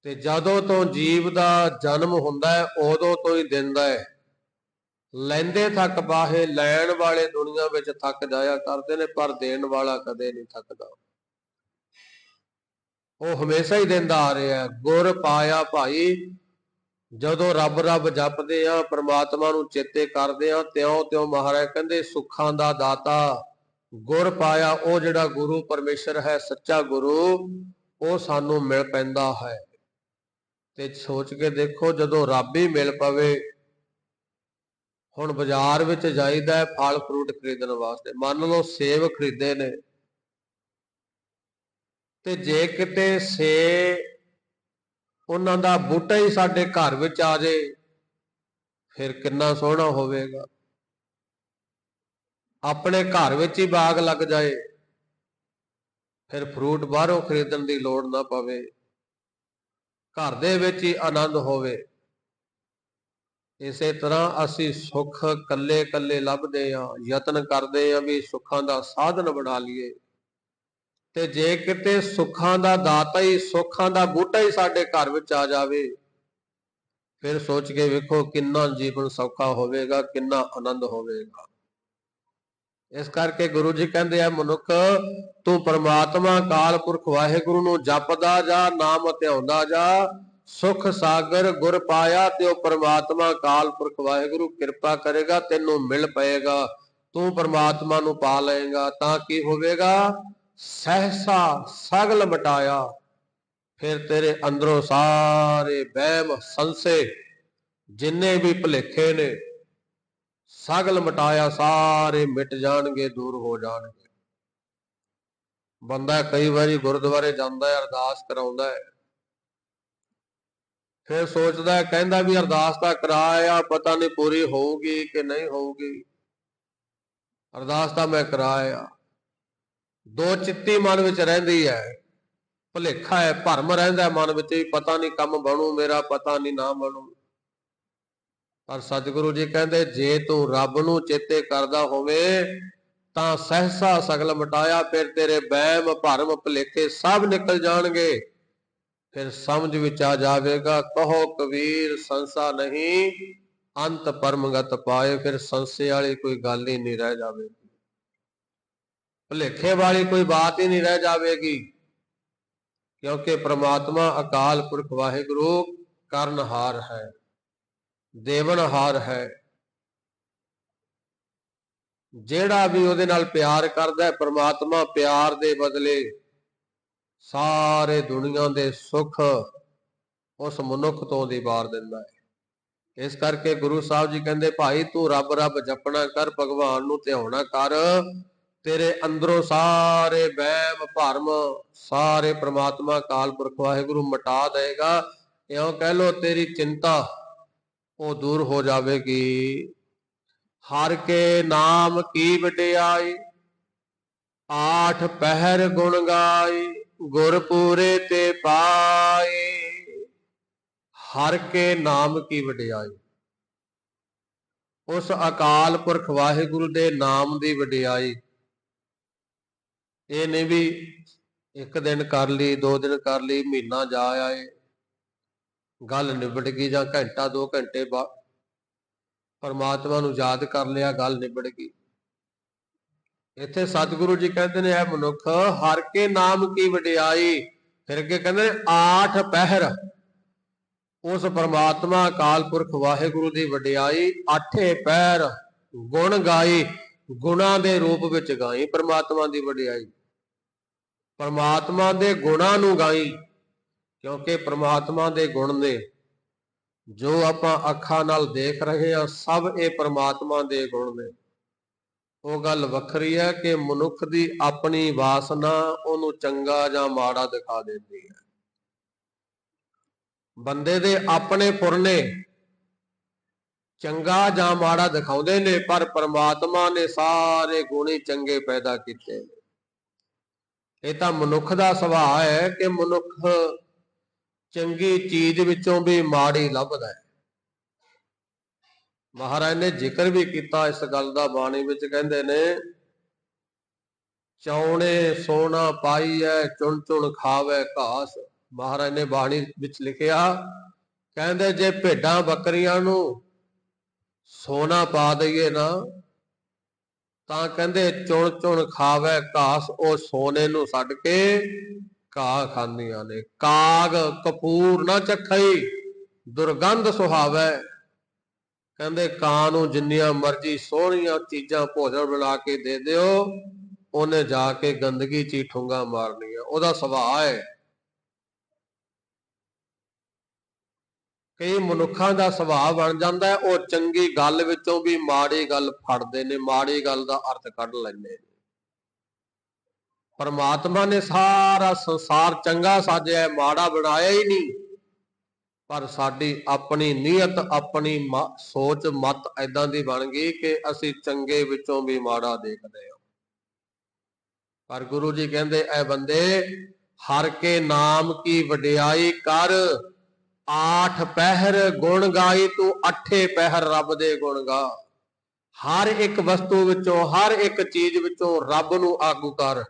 ਤੇ ਜਦੋਂ ਤੋਂ ਜੀਵ ਦਾ ਜਨਮ ਹੁੰਦਾ ਹੈ, ਉਦੋਂ ਤੋਂ ਹੀ ਦਿੰਦਾ ਹੈ। ਲੈਂਦੇ ਥੱਕ ਪਾਹੇ, ਲੈਣ ਵਾਲੇ ਦੁਨੀਆ ਵਿੱਚ ਥੱਕ ਜਾਇਆ ਕਰਦੇ ਨੇ, ਪਰ ਦੇਣ ਵਾਲਾ ਕਦੇ ਨਹੀਂ ਥੱਕਦਾ। ਉਹ ਹਮੇਸ਼ਾ ਹੀ ਦਿੰਦਾ ਆ ਰਿਹਾ। ਗੁਰ ਪਾਇਆ ਭਾਈ, ਜਦੋਂ ਰੱਬ ਰੱਬ ਜਪਦੇ ਆ, ਪ੍ਰਮਾਤਮਾ ਨੂੰ ਚੇਤੇ ਕਰਦੇ ਆ, ਤਿਉਂ ਤਿਉਂ ਮਹਾਰਾਜ ਕਹਿੰਦੇ ਸੁੱਖਾਂ ਦਾ ਦਾਤਾ ਗੁਰ ਪਾਇਆ। ਉਹ ਜਿਹੜਾ ਗੁਰੂ ਪਰਮੇਸ਼ਰ ਹੈ, ਸੱਚਾ ਗੁਰੂ, ਉਹ ਸਾਨੂੰ ਮਿਲ ਪੈਂਦਾ ਹੈ। ਤੇ ਸੋਚ ਕੇ ਦੇਖੋ, ਜਦੋਂ ਰੱਬ ਹੀ ਮਿਲ ਪਵੇ, ਹੁਣ ਬਾਜ਼ਾਰ ਵਿੱਚ ਜਾਈਦਾ ਹੈ ਫਲ ਫਰੂਟ ਖਰੀਦਣ ਵਾਸਤੇ, ਮੰਨ ਲਓ ਸੇਬ ਖਰੀਦੇ ਨੇ, ਤੇ ਜੇ ਕਿਤੇ ਸੇ ਉਹਨਾਂ ਦਾ ਬੂਟਾ ਹੀ ਸਾਡੇ ਘਰ ਵਿੱਚ ਆ ਜਾਏ, ਫਿਰ ਕਿੰਨਾ ਸੋਹਣਾ ਹੋਵੇਗਾ। ਆਪਣੇ ਘਰ ਵਿੱਚ ਹੀ ਬਾਗ ਲੱਗ ਜਾਏ, ਫਿਰ ਫਰੂਟ ਬਾਹਰੋਂ ਖਰੀਦਣ ਦੀ ਲੋੜ ਨਾ ਪਵੇ, ਘਰ ਦੇ ਵਿੱਚ ਹੀ ਆਨੰਦ ਹੋਵੇ। ਇਸੇ ਤਰ੍ਹਾਂ ਅਸੀਂ ਸੁੱਖ ਕੱਲੇ ਕੱਲੇ ਲੱਭਦੇ ਹਾਂ, ਯਤਨ ਕਰਦੇ ਹਾਂ ਵੀ ਸੁੱਖਾਂ ਦਾ ਸਾਧਨ ਬਣਾ ਲਈਏ, ਤੇ ਜੇ ਕਿਤੇ ਸੁੱਖਾਂ ਦਾ ਦਾਤਾ ਹੀ, ਸੁੱਖਾਂ ਦਾ ਬੂਟਾ ਹੀ ਸਾਡੇ ਘਰ ਵਿੱਚ ਆ ਜਾਵੇ, ਫਿਰ ਸੋਚ ਕੇ ਵੇਖੋ ਕਿੰਨਾ ਜੀਵਨ ਸੌਖਾ ਹੋਵੇਗਾ, ਕਿੰਨਾ ਆਨੰਦ ਹੋਵੇਗਾ। ਇਸ ਕਰਕੇ ਗੁਰੂ ਜੀ ਕਹਿੰਦੇ ਆ, ਮਨੁੱਖ ਤੂੰ ਪ੍ਰਮਾਤਮਾ ਅਕਾਲ ਪੁਰਖ ਵਾਹਿਗੁਰੂ ਨੂੰ ਜਪਦਾ ਜਾ, ਨਾਮ ਧਿਆਉਂਦਾ ਜਾ, ਸੁਖ ਸਾਗਰ ਗੁਰ ਪਾਇਆ, ਤੇ ਉਹ ਪ੍ਰਮਾਤਮਾ ਅਕਾਲ ਪੁਰਖ ਵਾਹਿਗੁਰੂ ਕਿਰਪਾ ਕਰੇਗਾ, ਤੈਨੂੰ ਮਿਲ ਪਏਗਾ, ਤੂੰ ਪ੍ਰਮਾਤਮਾ ਨੂੰ ਪਾ ਲਏਗਾ। ਤਾਂ ਕੀ ਹੋਵੇਗਾ? ਸਹਿਸਾ ਸਗਲ ਮਟਾਇਆ, ਫਿਰ ਤੇਰੇ ਅੰਦਰੋਂ ਸਾਰੇ ਵਹਿਮ ਸੰਸੇ ਜਿੰਨੇ ਵੀ ਭੁਲੇਖੇ ਨੇ, ਸਗਲ ਮਟਾਇਆ, ਸਾਰੇ ਮਿਟ ਜਾਣਗੇ, ਦੂਰ ਹੋ ਜਾਣਗੇ। ਬੰਦਾ ਕਈ ਵਾਰੀ ਗੁਰਦੁਆਰੇ ਜਾਂਦਾ ਹੈ, ਅਰਦਾਸ ਕਰਾਉਂਦਾ ਹੈ, ਫਿਰ ਸੋਚਦਾ ਹੈ, ਕਹਿੰਦਾ ਵੀ ਅਰਦਾਸ ਤਾਂ ਕਰਾਇਆ, ਪਤਾ ਨਹੀਂ ਪੂਰੀ ਹੋਊਗੀ ਕਿ ਨਹੀਂ ਹੋਊਗੀ। ਅਰਦਾਸ ਤਾਂ ਮੈਂ ਕਰਾਇਆ, ਦੋ ਚਿੱਤੀ ਮਨ ਵਿੱਚ ਰਹਿੰਦੀ ਹੈ, ਭੁਲੇਖਾ ਹੈ, ਭਰਮ ਰਹਿੰਦਾ ਮਨ ਵਿੱਚ ਵੀ ਪਤਾ ਨਹੀਂ ਕੰਮ ਬਣੂ ਮੇਰਾ, ਪਤਾ ਨਹੀਂ ਨਾ ਬਣੂ। ਪਰ ਸਤਿਗੁਰੂ ਜੀ ਕਹਿੰਦੇ, ਜੇ ਤੂੰ ਰੱਬ ਨੂੰ ਚੇਤੇ ਕਰਦਾ ਹੋਵੇ ਤਾਂ ਸਹਿਸਾ ਸਗਲ ਮਟਾਇਆ, ਫਿਰ ਤੇਰੇ ਵਹਿਮ ਭਰਮ ਭੁਲੇਖੇ ਸਭ ਨਿਕਲ ਜਾਣਗੇ। ਫਿਰ ਸਮਝ ਵਿੱਚ ਆ ਜਾਵੇਗਾ, ਕਹੋ ਕਬੀਰ ਸੰਸਾ ਨਹੀਂ, ਅੰਤ ਪਰਮਗਤ ਪਾਏ। ਫਿਰ ਸੰਸੇ ਵਾਲੀ ਕੋਈ ਗੱਲ ਹੀ ਨਹੀਂ ਰਹਿ ਜਾਵੇਗੀ, ਭੁਲੇਖੇ ਵਾਲੀ ਕੋਈ ਬਾਤ ਹੀ ਨਹੀਂ ਰਹਿ ਜਾਵੇਗੀ, ਕਿਉਂਕਿ ਪ੍ਰਮਾਤਮਾ ਅਕਾਲ ਪੁਰਖ ਵਾਹਿਗੁਰੂ ਕਰਨਹਾਰ ਹੈ, ਦੇਵਨਹਾਰ ਹੈ। ਜਿਹੜਾ ਵੀ ਉਹਦੇ ਨਾਲ ਪਿਆਰ ਕਰਦਾ ਹੈ, ਪ੍ਰਮਾਤਮਾ ਪਿਆਰ ਦੇ ਬਦਲੇ ਸਾਰੇ ਦੁਨੀਆ ਦੇ ਸੁੱਖ ਉਸ ਮਨੁੱਖ ਤੋਂ ਦੀ ਵਾਰ ਦਿੰਦਾ ਹੈ। ਇਸ ਕਰਕੇ ਗੁਰੂ ਸਾਹਿਬ ਜੀ ਕਹਿੰਦੇ, ਭਾਈ ਤੂੰ ਰੱਬ ਰੱਬ ਜਪਣਾ ਕਰ, ਭਗਵਾਨ ਨੂੰ ਧਿਆਉਣਾ ਕਰ, ਤੇਰੇ ਅੰਦਰੋਂ ਸਾਰੇ ਵਹਿਮ ਭਰਮ ਸਾਰੇ ਪ੍ਰਮਾਤਮਾ ਅਕਾਲ ਪੁਰਖ ਵਾਹਿਗੁਰੂ ਮਿਟਾ ਦੇਗਾ। ਇਉਂ ਕਹਿ ਲੋ, ਤੇਰੀ ਚਿੰਤਾ ਉਹ ਦੂਰ ਹੋ ਜਾਵੇਗੀ। ਹਰ ਕੇ ਨਾਮ ਕੀ ਵਡਿਆਈ, ਆਠ ਪਹਿਰ ਗੁਣ ਗਾਈ, ਗੁਰ ਪੂਰੇ ਤੇ ਪਾਈ। ਹਰ ਕੇ ਨਾਮ ਕੀ ਵਡਿਆਈ, ਉਸ ਅਕਾਲ ਪੁਰਖ ਵਾਹਿਗੁਰੂ ਦੇ ਨਾਮ ਦੀ ਵਡਿਆਈ। ਇਹ ਨਹੀਂ ਵੀ ਇੱਕ ਦਿਨ ਕਰ ਲਈ, 2 ਦਿਨ ਕਰ ਲਈ, ਮਹੀਨਾ ਜਾ ਆਏ, ਗੱਲ ਨਿਬੜ ਗਈ, ਜਾਂ ਘੰਟਾ 2 ਘੰਟੇ ਬਾਅਦ ਪਰਮਾਤਮਾ ਨੂੰ ਯਾਦ ਕਰ ਲਿਆ, ਗੱਲ ਨਿਬੜ ਗਈ। ਇੱਥੇ ਸਤਿਗੁਰੂ ਜੀ ਕਹਿੰਦੇ ਨੇ, ਇਹ ਮਨੁੱਖ ਹਰ ਕੇ ਨਾਮ ਕੀ ਵਡਿਆਈ, ਫਿਰ ਅੱਗੇ ਕਹਿੰਦੇ ਨੇ 8 ਪਹਿਰ ਉਸ ਪਰਮਾਤਮਾ ਅਕਾਲ ਪੁਰਖ ਵਾਹਿਗੁਰੂ ਦੀ ਵਡਿਆਈ, 8 ਪਹਿਰ ਗੁਣ ਗਾਈ, ਗੁਣਾਂ ਦੇ ਰੂਪ ਵਿੱਚ ਗਾਈ ਪਰਮਾਤਮਾ ਦੀ ਵਡਿਆਈ, ਪਰਮਾਤਮਾ ਦੇ ਗੁਣਾਂ ਨੂੰ ਗਾਈ। ਕਿਉਂਕਿ ਪ੍ਰਮਾਤਮਾ ਦੇ ਗੁਣ ਨੇ, ਜੋ ਆਪਾਂ ਅੱਖਾਂ ਨਾਲ ਦੇਖ ਰਹੇ ਹਾਂ, ਸਭ ਇਹ ਪ੍ਰਮਾਤਮਾ ਦੇ ਗੁਣ ਨੇ। ਉਹ ਗੱਲ ਵੱਖਰੀ ਹੈ ਕਿ ਮਨੁੱਖ ਦੀ ਆਪਣੀ ਵਾਸਨਾ ਉਹਨੂੰ ਚੰਗਾ ਜਾਂ ਮਾੜਾ ਦਿਖਾ ਦਿੰਦੀ ਹੈ। ਬੰਦੇ ਦੇ ਆਪਣੇ ਫੁਰਨੇ ਚੰਗਾ ਜਾਂ ਮਾੜਾ ਦਿਖਾਉਂਦੇ ਨੇ, ਪਰ ਪ੍ਰਮਾਤਮਾ ਨੇ ਸਾਰੇ ਗੁਣ ਹੀ ਚੰਗੇ ਪੈਦਾ ਕੀਤੇ ਨੇ। ਇਹ ਤਾਂ ਮਨੁੱਖ ਦਾ ਸੁਭਾਅ ਹੈ ਕਿ ਮਨੁੱਖ ਚੰਗੀ ਚੀਜ਼ ਵਿੱਚੋਂ ਵੀ ਮਾੜੀ ਲੱਭਦਾ ਹੈ। ਮਹਾਰਾਜ ਨੇ ਜ਼ਿਕਰ ਵੀ ਕੀਤਾ ਇਸ ਗੱਲ ਦਾ, ਬਾਣੀ ਵਿੱਚ ਕਹਿੰਦੇ ਨੇ, ਚੌਣੇ ਸੋਨਾ ਪਾਈਐ, ਚੁਣ ਚੁਣ ਖਾਵੇ ਘਾਸ। ਮਹਾਰਾਜ ਨੇ ਬਾਣੀ ਵਿੱਚ ਲਿਖਿਆ, ਕਹਿੰਦੇ ਜੇ ਭੇਡਾਂ ਬੱਕਰੀਆਂ ਨੂੰ ਸੋਨਾ ਪਾ ਦਈਏ ਨਾ, ਤਾਂ ਕਹਿੰਦੇ ਚੁਣ ਚੁਣ ਖਾਵੇ ਘਾਸ, ਉਹ ਸੋਨੇ ਨੂੰ ਛੱਡ ਕੇ ਘਾਹ ਖਾਂਦੀਆਂ ਨੇ। ਕਾਗ ਕਪੂਰ ਨਾ ਚੱਖਈ, ਦੁਰਗੰਧ ਸੁਹਾਵੇ। ਕਹਿੰਦੇ ਕਾਂ ਨੂੰ ਜਿੰਨੀਆਂ ਮਰਜ਼ੀ ਸੋਹਣੀਆਂ ਚੀਜ਼ਾਂ ਭੋਜਨ ਬਣਾ ਕੇ ਦੇ ਦਿਓ, ਉਹਨੇ ਜਾ ਕੇ ਗੰਦਗੀ 'ਚ ਹੀ ਠੁੰਗਾ ਮਾਰਨੀਆਂ, ਉਹਦਾ ਸੁਭਾਅ ਹੈ। ਕਈ ਮਨੁੱਖਾਂ ਦਾ ਸੁਭਾਅ ਬਣ ਜਾਂਦਾ ਹੈ, ਉਹ ਚੰਗੀ ਗੱਲ ਵਿੱਚੋਂ ਵੀ ਮਾੜੀ ਗੱਲ ਫੜਦੇ ਨੇ, ਮਾੜੀ ਗੱਲ ਦਾ ਅਰਥ ਕੱਢ ਲੈਂਦੇ ਨੇ। ਪਰਮਾਤਮਾ ਨੇ ਸਾਰਾ ਸੰਸਾਰ ਚੰਗਾ ਸਾਜਿਆ, ਮਾੜਾ ਬਣਾਇਆ ਹੀ ਨਹੀਂ, ਪਰ ਸਾਡੀ ਆਪਣੀ ਨੀਅਤ, ਆਪਣੀ ਸੋਚ ਮਤ ਏਦਾਂ ਦੀ ਬਣ ਗਈ ਕਿ ਅਸੀਂ ਚੰਗੇ ਵਿੱਚੋਂ ਵੀ ਮਾੜਾ ਦੇਖਦੇ ਹਾਂ। ਪਰ ਗੁਰੂ ਜੀ ਕਹਿੰਦੇ, ਐ ਬੰਦੇ ਹਰ ਕੇ ਨਾਮ ਕੀ ਵਡਿਆਈ ਕਰ, आठ पहर गुण गाई तू अठे पहर रब दे गुण गा। हर एक वस्तु विचों हर एक चीज विचों रब नूं आगू कर।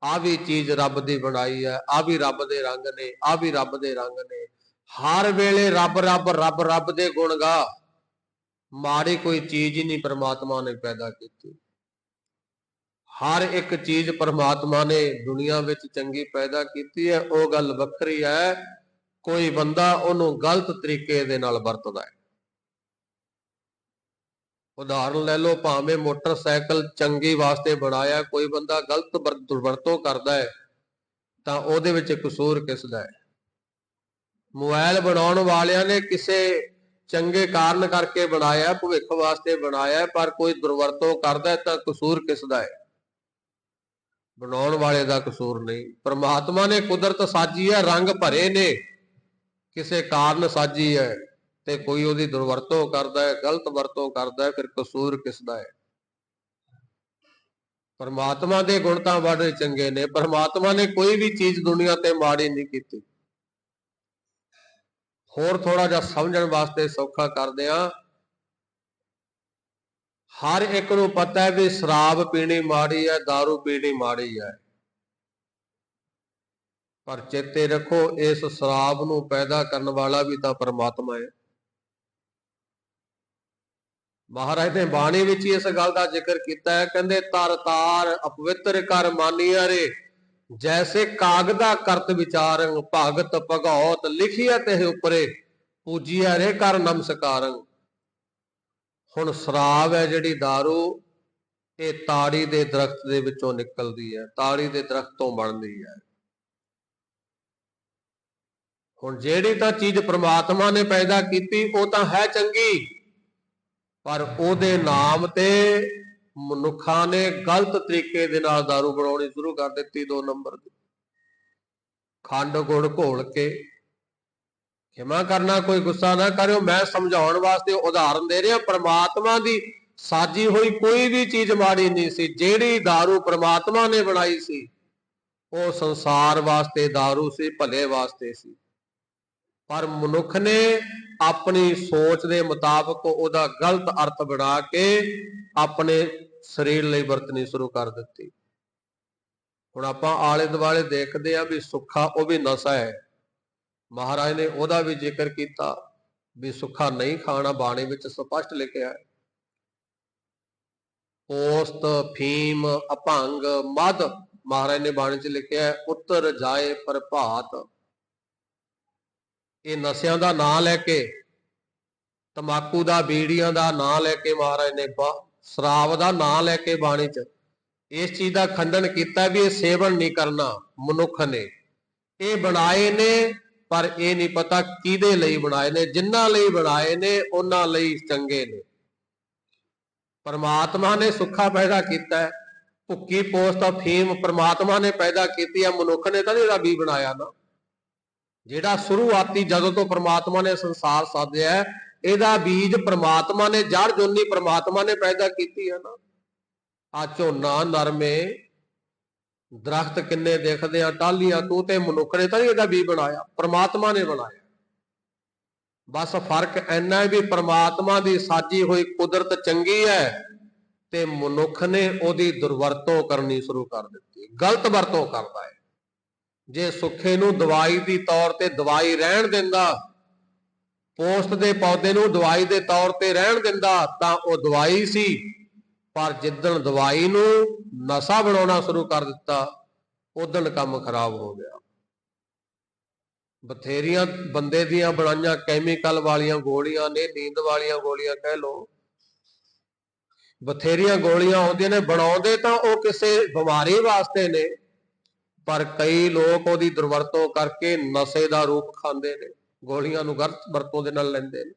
आ भी चीज रब दी बनाई है, आ भी रब दे रंग ने, आ भी रब दे रंग ने। हर वेले रब रब रब रब दे गुण गा। माड़ी कोई चीज ही नहीं परमात्मा ने पैदा की। हर एक चीज परमात्मा ने दुनिया विच चंगी पैदा की है। वो गल वखरी है कोई बंदा उन्हों गलत तरीके दे नाल वरतदा है। उदाहरण ले लो, भावें मोटरसाइकिल चंगी वास्ते बनाया, कोई बंदा गलत दुरवरतों करता है तो उहदे विच कसूर किसदा है? मोबाइल बनाउण वालियां ने किसे चंगे कारण करके बनाया, भविख वास्ते बनाया, पर कोई दुरवरतों करदा है तो कसूर किसदा है? बनाउण वाले दा कसूर नहीं। परमात्मा ने कुदरत साजी है, रंग भरे ने, किसे कारण साजी है, ते कोई उहदी दुरवरतों करदा है, गलत वरतों करदा है, फिर कसूर किसदा है? परमात्मा दे गुण तां बड़े चंगे ने। परमात्मा ने कोई भी चीज दुनिया ते माड़ी नहीं की। होर थोड़ा जिहा समझण वास्ते सौखा करदे हां। हर एक नूं पता है भी शराब पीनी माड़ी है, दारू पीनी माड़ी है, पर चेते रखो इस शराब नूं पैदा करने वाला भी तां परमात्मा है। महाराज ने बाणी विच इस गल का जिक्र किया है, कहंदे तर तार अपवित्र कर मानिया रे, जैसे कागदा करत विचारंग, भगत भगौत लिखिया ते उपरे, पूजिया रे कर नमस्कारंग। हुण शराब है जिहड़ी दारू, ये ताड़ी दे दरख्त दे विचों निकलदी है, ताड़ी दे दरख्त तो बनदी है। हुण जिहड़ी तां चीज परमात्मा ने पैदा कीती वो तां है चंगी, पर ਉਹਦੇ नाम ते मनुखा ने गलत तरीके दे नाल दारू बनाउणी शुरू कर दित्ती। 2 नंबर दी खंड गुड़ घोल के। खिमा करना, कोई गुस्सा ना करियो, मैं समझाउण वास्ते उदाहरण दे रहा। परमात्मा दी साजी हुई कोई भी चीज माड़ी नहीं सी। जिहड़ी दारू परमात्मा ने बनाई सी वो संसार वास्ते दारू सी, भले वास्ते सी, पर मनुख ने अपनी सोच के मुताबिक उहदा गलत अर्थ बना के अपने शरीर लई वरतनी शुरू कर दी। हुण आपां आले दुआले देखते हैं भी सुखा वो भी नशा है। महाराज ने उहदा भी जिक्र किया भी सुखा नहीं खाना, बाणी विच स्पष्ट लिखिया है। पोस्त फीम अभंग मद, महाराज ने बाणी च लिखिया है, उत्तर जाए प्रभात। ये नशियां दा नां लैके, तंबाकू दा बीड़ियां दा नां लैके, महाराज ने शराब दा नां लैके बाणी च इस चीज का खंडन किया भी सेवन नहीं करना। मनुख ने ये बनाए ने, पर यह नहीं पता किहदे लई बनाए ने। जिन्हां लई बनाए ने उन्हां लई चंगे ने। परमात्मा ने सुखा पैदा किया है, भुक्की पोस्त अफीम परमात्मा ने पैदा की है, मनुख ने तो इहदा भी बनाया ना। जिहड़ा शुरुआती जदों तो परमात्मा ने संसार साधिया है, इहदा बीज परमात्मा ने, जड़ जोनी परमात्मा ने पैदा की है ना। आ झोना नरमे दरख्त किन्ने देखते हैं, टालियां, तू ते मनुख ने तो इहदा भी बनाया, परमात्मा ने बनाया। बस फर्क इन्ना है भी परमात्मा की साजी हुई कुदरत चंगी है ते मनुख ने ओदी दुरवरतों करनी शुरू कर दी, गलत वरतों करता है। जे सुखे नूं दवाई की तौर ते दवाई रहन दिंदा, पोस्त दे पौधे नूं दवाई दे तौर ते रहन दिंदा तां ओह दवाई सी, पर जिद्दण दवाई नूं नशा बनाउणा शुरू कर दिता उदण काम खराब हो गया। बथेरियां बंदे दियां बनाइयां कैमिकल वालियां गोलियां ने, नींद वालियां गोलियां कह लो, बथेरियां गोलियां आउंदियां ने, बनाउंदे तां ओह किसे बीमारी वास्ते ने, पर कई लोग ओहदी दुरवरतों करके नशे का रूप खांदे ने, गोलियां नूं गलत वरतों दे नाल लैंदे ने।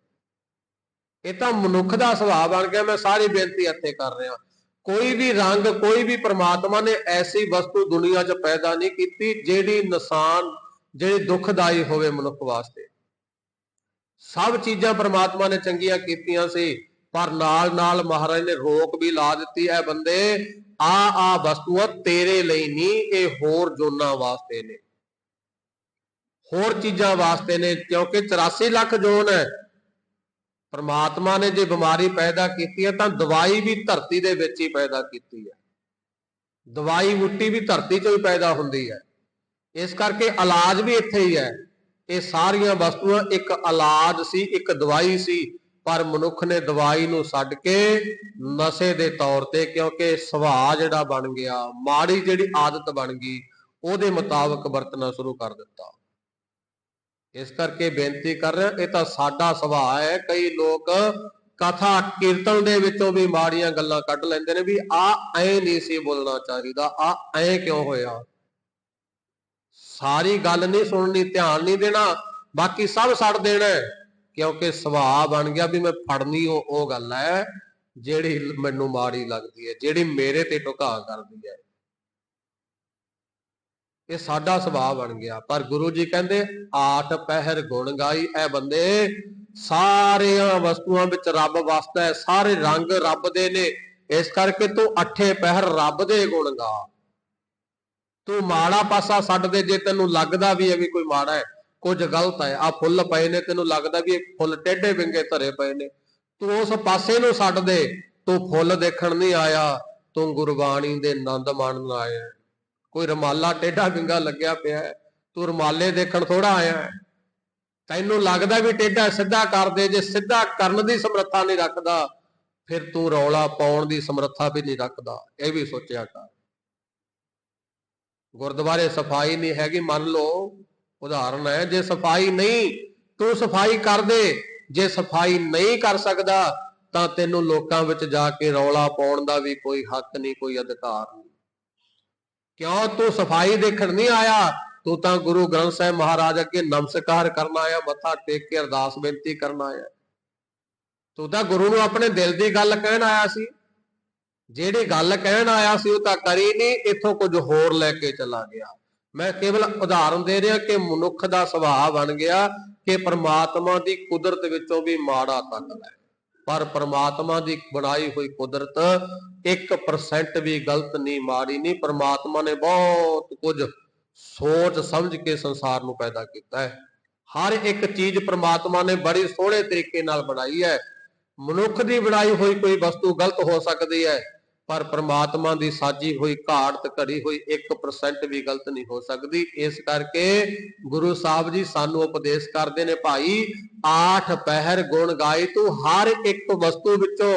ਇਹ ਤਾਂ ਮਨੁੱਖ ਦਾ ਸੁਭਾਅ बन गया। मैं सारी बेनती ਇੱਥੇ कर रहा, कोई भी रंग, कोई भी परमात्मा ने ऐसी वस्तु दुनिया च पैदा नहीं की ਜਿਹੜੀ नुकसान, ਜਿਹੜੀ दुखदाई होवे मनुख वास्ते। सब चीज़ां परमात्मा ने चंगियां कीतियां सी, पर नाल नाल महाराज ने रोक भी ला दी है, बंदे आ वस्तुआं तेरे लिए नहीं, ये होर जोना वास्ते ने। होर चीजां वास्ते ने, क्योंकि 84 लाख जोन है। परमात्मा ने जो बीमारी पैदा की है तो दवाई भी धरती दे विच ही पैदा की है, दवाई बूटी भी धरती चों ही पैदा हुंदी है, इस करके इलाज भी इत्थे ही है। ये सारियां वस्तुआं एक इलाज सी, एक दवाई सी, पर मनुख ने दवाई नूं छड्ड के नशे दे तौर ते, क्योंकि सुभाअ जिहड़ा बन गया, माड़ी जिहड़ी आदत बन गई, उहदे मुताबक वरतना शुरू कर दिता। इस करके बेनती कर रहा, ये तो साडा सुभाअ है। कई लोग कथा कीर्तन दे विचों भी माड़ियां गल्लां कढ लैंदे ने भी आ ऐ नहीं सी बोलना चाहिदा, आ ऐ क्यों होया। सारी गल नहीं सुननी, ध्यान नहीं देना, बाकी सब छड्ड देना, क्योंकि सुभाअ बन गया भी मैं फड़नी ओ गल है जिहड़ी मैनूं माड़ी लगदी है, जिहड़ी मेरे ते ढुका करदी है। ये साडा सुभाअ बन गया। पर गुरु जी कहंदे 8 पहर गुण गाई। ऐ बंदे सारियां वस्तुआं विच रब वसदा है, सारे रंग रब दे ने, इस करके तू 8 पहर रब दे गुण गा। तू माड़ा पासा छड्ड दे, जे तैनूं लगदा भी है भी कोई माड़ा है, कुछ गलत है, आ फुੱਲ पए ने, तैनूं लगदा भी फुੱਲ टेढ़े विंगे धरे पए ने, तू उस पासे नूं छड्ड दे। तू फुੱਲ देखण नहीं आया, तू गुरबाणी दे आनंद माणन आया। कोई रमाला टेढ़ा विंगा लग्या पिया है, तू रमाले देखण थोड़ा आया है। तैनूं लगदा भी टेढ़ा, सिद्धा कर दे। जे सिद्धा करन दी समर्था नहीं रखदा, फिर तू रौला पाउण दी समर्था भी नहीं रखदा। यह भी सोचिया कर। गुरुद्वारे सफाई नहीं हैगी, मान लो उदाहरण है, जे सफाई नहीं, तू सफाई कर दे। जे सफाई नहीं कर सकदा तां तैनूं लोकां विच जाके रौला पाउण दा भी कोई हक नहीं, कोई अधिकार नहीं। क्यों? तू सफाई देखण नहीं आया, तू तां गुरु ग्रंथ साहिब महाराज अगे नमस्कार करना आया, मत्था टेक के अरदास बेनती करना आया। तू तां गुरु नूं अपने दिल दी गल कहण आया सी, ਜਿਹੜੀ ਗੱਲ ਕਹਿਣ ਆਇਆ ਸੀ ਉਹ ਤਾਂ ਕਰੀ ਨਹੀਂ, ਇੱਥੋਂ ਕੁਝ ਹੋਰ ਲੈ ਕੇ ਚਲਾ ਗਿਆ। ਮੈਂ ਕੇਵਲ ਉਦਾਹਰਨ ਦੇ ਰਿਹਾ ਕਿ ਮਨੁੱਖ ਦਾ ਸੁਭਾਅ ਬਣ ਗਿਆ ਕਿ ਪ੍ਰਮਾਤਮਾ ਦੀ ਕੁਦਰਤ ਵਿੱਚੋਂ ਵੀ ਮਾੜਾ ਤੱਕ ਲੈ, ਪਰ ਪ੍ਰਮਾਤਮਾ ਦੀ ਬਣਾਈ ਹੋਈ ਕੁਦਰਤ 1% ਵੀ ਗਲਤ ਨਹੀਂ, ਮਾੜੀ ਨਹੀਂ। ਪ੍ਰਮਾਤਮਾ ਨੇ ਬਹੁਤ ਕੁਝ ਸੋਚ ਸਮਝ ਕੇ ਸੰਸਾਰ ਨੂੰ ਪੈਦਾ ਕੀਤਾ ਹੈ। ਹਰ ਇੱਕ ਚੀਜ਼ ਪ੍ਰਮਾਤਮਾ ਨੇ ਬੜੀ ਸੋਹਣੇ ਤਰੀਕੇ ਨਾਲ ਬਣਾਈ ਹੈ। ਮਨੁੱਖ ਦੀ ਬਣਾਈ ਹੋਈ ਕੋਈ ਵਸਤੂ ਗਲਤ ਹੋ ਸਕਦੀ ਹੈ, पर परमात्मा की साजी हुई घाट घड़ी हुई 1% भी गलत नहीं हो सकती। इस करके गुरु साहब जी सानू उपदेश करते ने, भाई 8 पहर गुण गाई, तू हर एक वस्तु विचों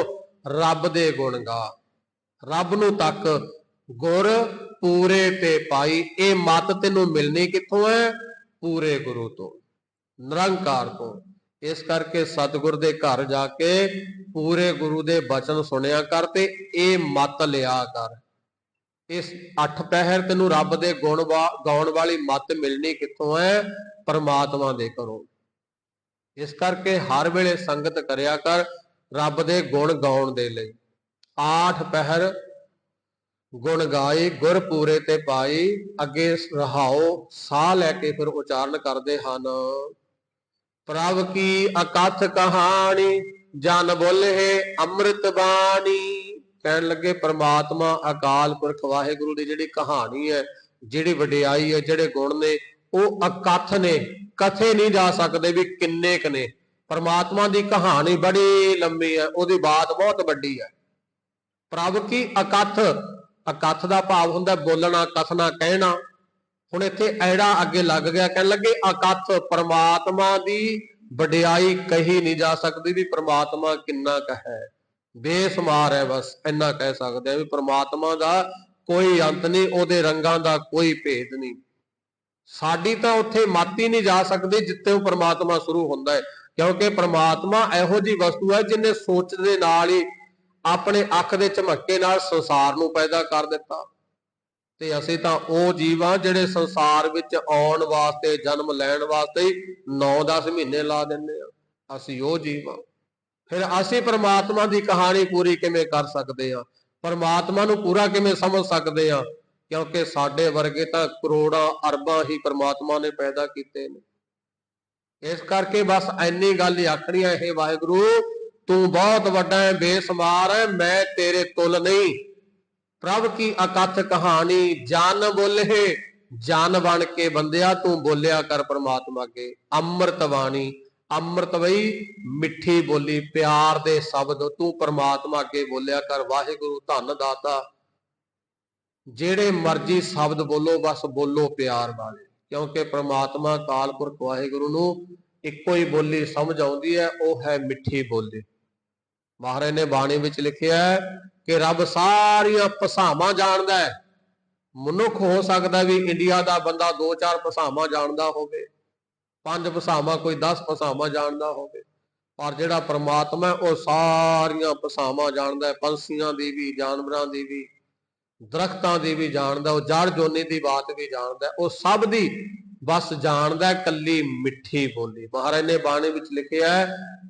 रब दे गुण गा, रब नू तक, गुर पूरे ते पाई। ये मत तेनू मिलनी कित्थों है? पूरे गुरु तो, निरंकार तो। इस करके सतगुर दे घर जाके पूरे गुरु दे बचन सुनिया कर ते ये मत लिया कर। इस 8 पहर तेनू रब दे गुण गाउण वाली मत मिलनी कित्थों है? परमात्मा दे घरों। इस करके हर वेले संगत करया कर रब दे गुण गाउण दे लई। 8 पहर गुण गाई, गुर पूरे ते पाई। अगे रहाओ साह लैके फिर उचारण करते हैं, प्रभ की अकथ कहानी जन बोले अमृत बाणी। कहन लगे परमात्मा अकाल पुरख वाहिगुरु की जिहड़ी कहानी है, जिहड़ी वडियाई है, जिहड़े गुण ने वो अकथ ने, कथे नहीं जा सकते भी किन्ने क ने। परमात्मा की कहानी बड़ी लंबी है, उसकी बात बहुत वड्डी है। प्रभ की अकथ, अकथ का भाव हुंदा बोलना, कथना, कहना। हुण इत्थे ऐड़ा अगे लग गया, कहन लगे अकथ, परमात्मा दी वडियाई कही नहीं जा सकती भी परमात्मा किन्ना क है, बेसुमार है, बस इन्ना कह सकते हैं भी परमात्मा दा कोई अंत नहीं, उहदे रंगां दा कोई भेद नहीं। साडी तां उत्थे मत ही नहीं जा सकदी जिथे वो परमात्मा शुरू हुंदा है, क्योंकि परमात्मा इहो जी वस्तु है जिन्हें सोच दे नाल ही अपने अख दे झमक्के नाल संसार नूं पैदा कर दिता। ते असीं तां ओह जीव आ जिहड़े संसार विच आउण वास्ते, जन्म लैण वास्ते 9-10 महीने ला दिंदे आ। असीं ओह जीव आ, फिर असीं परमात्मा दी कहानी पूरी किवें कर सकदे आ? परमात्मा नूं पूरा किवें समझ सकदे आ? क्योंकि साडे वर्गे तां करोड़ां अरबां ही परमात्मा ने पैदा कीते ने। इस करके बस इन्नी गल ही आखणी है, हे वाहिगुरू तू बहुत वड्डा है, बेसुमार है, मैं तेरे तुल नहीं। प्रभ की अकथ कहानी जन बोले ਜਨ ਬਣ ਕੇ ਬੰਦਿਆ ਤੂੰ ਬੋਲਿਆ ਕਰ ਪ੍ਰਮਾਤਮਾ ਅੱਗੇ ਅੰਮ੍ਰਿਤ ਬਾਣੀ। ਅੰਮ੍ਰਿਤ ਬਈ ਮਿੱਠੀ ਬੋਲੀ, ਪਿਆਰ ਦੇ ਸ਼ਬਦ ਤੂੰ ਪ੍ਰਮਾਤਮਾ ਅੱਗੇ ਬੋਲਿਆ ਕਰ। ਵਾਹਿਗੁਰੂ ਧੰਨ ਦਾਤਾ, ਜਿਹੜੇ ਮਰਜੀ ਸ਼ਬਦ ਬੋਲੋ, ਬਸ ਬੋਲੋ ਪਿਆਰ ਵਾਲੇ, ਕਿਉਂਕਿ ਪ੍ਰਮਾਤਮਾ ਅਕਾਲ ਪੁਰਖ ਵਾਹਿਗੁਰੂ ਨੂੰ ਇੱਕੋ ਹੀ ਬੋਲੀ ਸਮਝ ਆਉਂਦੀ ਹੈ, ਉਹ ਹੈ ਮਿੱਠੀ ਬੋਲੀ। ਮਹਾਰਾਜ ਨੇ ਬਾਣੀ ਵਿੱਚ ਲਿਖਿਆ ਕਿ ਰੱਬ ਸਾਰੀਆਂ ਭਾਸ਼ਾਵਾਂ ਜਾਣਦਾ ਹੈ। ਮਨੁੱਖ ਹੋ ਸਕਦਾ ਵੀ ਇੰਡੀਆ ਦਾ ਬੰਦਾ 2-4 ਭਾਸ਼ਾਵਾਂ ਜਾਣਦਾ ਹੋਵੇ, 5 ਭਾਸ਼ਾਵਾਂ, ਕੋਈ 10 ਭਾਸ਼ਾਵਾਂ ਜਾਣਦਾ ਹੋਵੇ, ਪਰ ਜਿਹੜਾ ਪ੍ਰਮਾਤਮਾ ਉਹ ਸਾਰੀਆਂ ਭਾਸ਼ਾਵਾਂ ਜਾਣਦਾ ਹੈ। ਪੰਛੀਆਂ ਦੀ ਵੀ, ਜਾਨਵਰਾਂ ਦੀ ਵੀ, ਦਰਖਤਾਂ ਦੀ ਵੀ ਜਾਣਦਾ, ਉਹ ਜੜ ਜੋਨੀ ਦੀ ਬਾਤ ਵੀ ਜਾਣਦਾ, ਉਹ ਸਭ ਦੀ ਬਸ ਜਾਣਦਾ ਕੱਲੀ ਮਿੱਠੀ ਬੋਲੀ। ਮਹਾਰਾਜ ਨੇ ਬਾਣੀ ਵਿੱਚ ਲਿਖਿਆ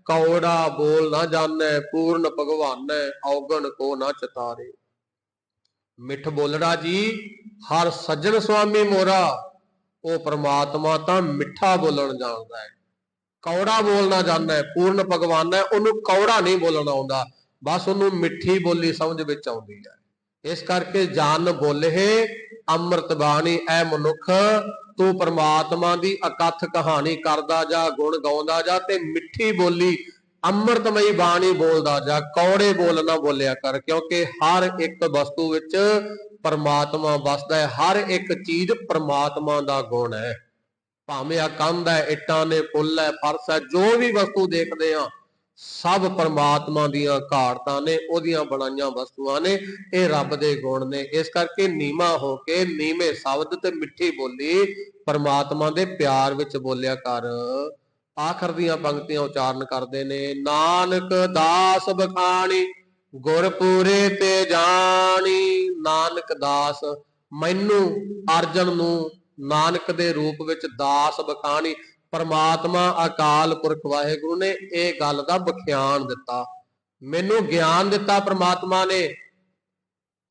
ਕੌੜਾ ਬੋਲ ਨਾ ਜਾਣੈ ਪੂਰਨ ਭਗਵਾਨੈ ਔਗਣ ਕੋ ਨਾ ਚਤਾਰੇ। ਮਿੱਠ ਬੋਲੜਾ ਜੀ ਹਰ ਸੱਜਣ ਸੁਆਮੀ ਮੋਰਾ, ਉਹ ਪ੍ਰਮਾਤਮਾ ਤਾਂ ਮਿੱਠਾ ਬੋਲਣ ਜਾਣਦਾ ਹੈ। ਕੌੜਾ ਬੋਲਣਾ ਜਾਣਦਾ ਪੂਰਨ ਭਗਵਾਨ ਹੈ, ਉਹਨੂੰ ਕੌੜਾ ਨਹੀਂ ਬੋਲਣਾ ਆਉਂਦਾ, ਬਸ ਉਹਨੂੰ ਮਿੱਠੀ ਬੋਲੀ ਸਮਝ ਵਿੱਚ ਆਉਂਦੀ ਹੈ। ਇਸ ਕਰਕੇ ਜਨ ਬੋਲੇ ਅੰਮ੍ਰਿਤ ਬਾਣੀ, ਐ ਮਨੁੱਖ ਤੂੰ ਪ੍ਰਮਾਤਮਾ ਦੀ ਅਕਥ ਕਹਾਣੀ ਕਰਦਾ ਜਾ, ਗੁਣ ਗਾਉਂਦਾ ਜਾ ਤੇ ਮਿੱਠੀ ਬੋਲੀ ਅੰਮ੍ਰਿਤਮਈ ਬਾਣੀ ਬੋਲਦਾ ਜਾ, ਕੌੜੇ ਬੋਲ ਨਾ ਬੋਲਿਆ ਕਰ, ਕਿਉਂਕਿ ਹਰ ਇੱਕ ਵਸਤੂ ਵਿੱਚ ਪਰਮਾਤਮਾ ਵਸਦਾ ਹੈ। ਹਰ ਇੱਕ ਚੀਜ਼ ਪਰਮਾਤਮਾ ਦਾ ਗੁਣ ਹੈ, ਭਾਵੇਂ ਆ ਕੰਧ ਹੈ, ਇੱਟਾਂ ਨੇ, ਪੁੱਲ ਹੈ, ਫਰਸ਼ ਹੈ, ਜੋ ਵੀ ਵਸਤੂ ਦੇਖਦੇ ਆ ਸਭ ਪਰਮਾਤਮਾ ਦੀਆਂ ਘਾੜਤਾਂ ਨੇ, ਉਹਦੀਆਂ ਬਣਾਈਆਂ ਵਸਤੂਆਂ ਨੇ, ਇਹ ਰੱਬ ਦੇ ਗੁਣ ਨੇ। ਇਸ ਕਰਕੇ ਨੀਵਾਂ ਹੋ ਕੇ ਨੀਵੇਂ ਸ਼ਬਦ ਤੇ ਮਿੱਠੀ ਬੋਲੀ ਪਰਮਾਤਮਾ ਦੇ ਪਿਆਰ ਵਿੱਚ ਬੋਲਿਆ ਕਰ। ਆਖਰ ਦੀਆਂ ਪੰਕਤੀਆਂ ਉਚਾਰਨ ਕਰਦੇ ਨੇ, ਨਾਨਕ ਦਾਸ ਬਖਾਣੀ ਗੁਰਪੂਰੇ ਤੇ ਜਾਣੀ। ਨਾਨਕ ਦਾਸ, ਮੈਨੂੰ ਅਰਜਨ ਨੂੰ ਨਾਨਕ ਦੇ ਰੂਪ ਵਿੱਚ ਦਾਸ ਬਖਾਣੀ, ਪਰਮਾਤਮਾ ਅਕਾਲ ਪੁਰਖ ਵਾਹਿਗੁਰੂ ਨੇ ਇਹ ਗੱਲ ਦਾ ਵਿਖਿਆਨ ਦਿੱਤਾ, ਮੈਨੂੰ ਗਿਆਨ ਦਿੱਤਾ ਪ੍ਰਮਾਤਮਾ ਨੇ।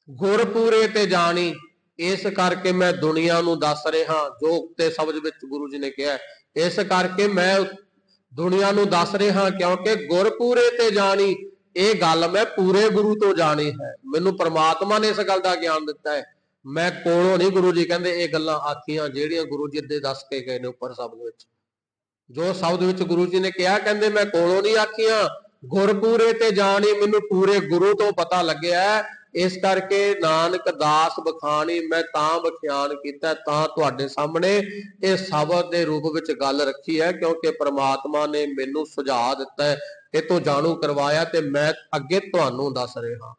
ਗੁਰਪੂਰੇ ਤੇ ਜਾਣੀ, ਇਸ ਕਰਕੇ ਮੈਂ ਦੁਨੀਆ ਨੂੰ ਦੱਸ ਰਿਹਾ, ਜੋ ਉਕਤੇ ਸ਼ਬਦ ਵਿੱਚ ਗੁਰੂ ਜੀ ਨੇ ਕਿਹਾ, ਇਸ ਕਰਕੇ ਮੈਂ ਦੁਨੀਆ ਨੂੰ ਦੱਸ ਰਿਹਾ, ਕਿਉਂਕਿ ਗੁਰਪੂਰੇ ਤੇ ਜਾਣੀ, ਇਹ ਗੱਲ ਮੈਂ ਪੂਰੇ ਗੁਰੂ ਤੋਂ ਜਾਣੀ ਹੈ। ਮੈਨੂੰ ਪ੍ਰਮਾਤਮਾ ਨੇ ਇਸ ਗੱਲ ਦਾ ਗਿਆਨ ਦਿੱਤਾ ਹੈ, ਮੈਂ ਕੋਲੋਂ ਨਹੀਂ ਗੁਰੂ ਜੀ ਕਹਿੰਦੇ ਇਹ ਗੱਲਾਂ ਆਖੀਆਂ ਜਿਹੜੀਆਂ ਗੁਰੂ ਜੀ ਦੇ ਦੱਸ ਕੇ ਗਏ ਨੇ ਉੱਪਰ ਸ਼ਬਦ ਵਿੱਚ। ਜੋ ਸ਼ਬਦ ਵਿੱਚ ਗੁਰੂ ਜੀ ਨੇ ਕਿਹਾ, ਕਹਿੰਦੇ ਮੈਂ ਕੋਲੋਂ ਨਹੀਂ ਆਖੀਆਂ, ਗੁਰਪੂਰੇ ਤੇ ਜਾਣੀ, ਮੈਨੂੰ ਪੂਰੇ ਗੁਰੂ ਤੋਂ ਪਤਾ ਲੱਗਿਆ। ਇਸ ਕਰਕੇ ਨਾਨਕ ਦਾਸ ਬਖਾਣੀ, ਮੈਂ ਤਾਂ ਵਿਖਿਆਨ ਕੀਤਾ, ਤਾਂ ਤੁਹਾਡੇ ਸਾਹਮਣੇ ਇਹ ਸ਼ਬਦ ਦੇ ਰੂਪ ਵਿੱਚ ਗੱਲ ਰੱਖੀ ਹੈ, ਕਿਉਂਕਿ ਪ੍ਰਮਾਤਮਾ ਨੇ ਮੈਨੂੰ ਸੁਝਾਅ ਦਿੱਤਾ ਹੈ, ਇਹ ਤੋਂ ਜਾਣੂ ਕਰਵਾਇਆ ਤੇ ਮੈਂ ਅੱਗੇ ਤੁਹਾਨੂੰ ਦੱਸ ਰਿਹਾ।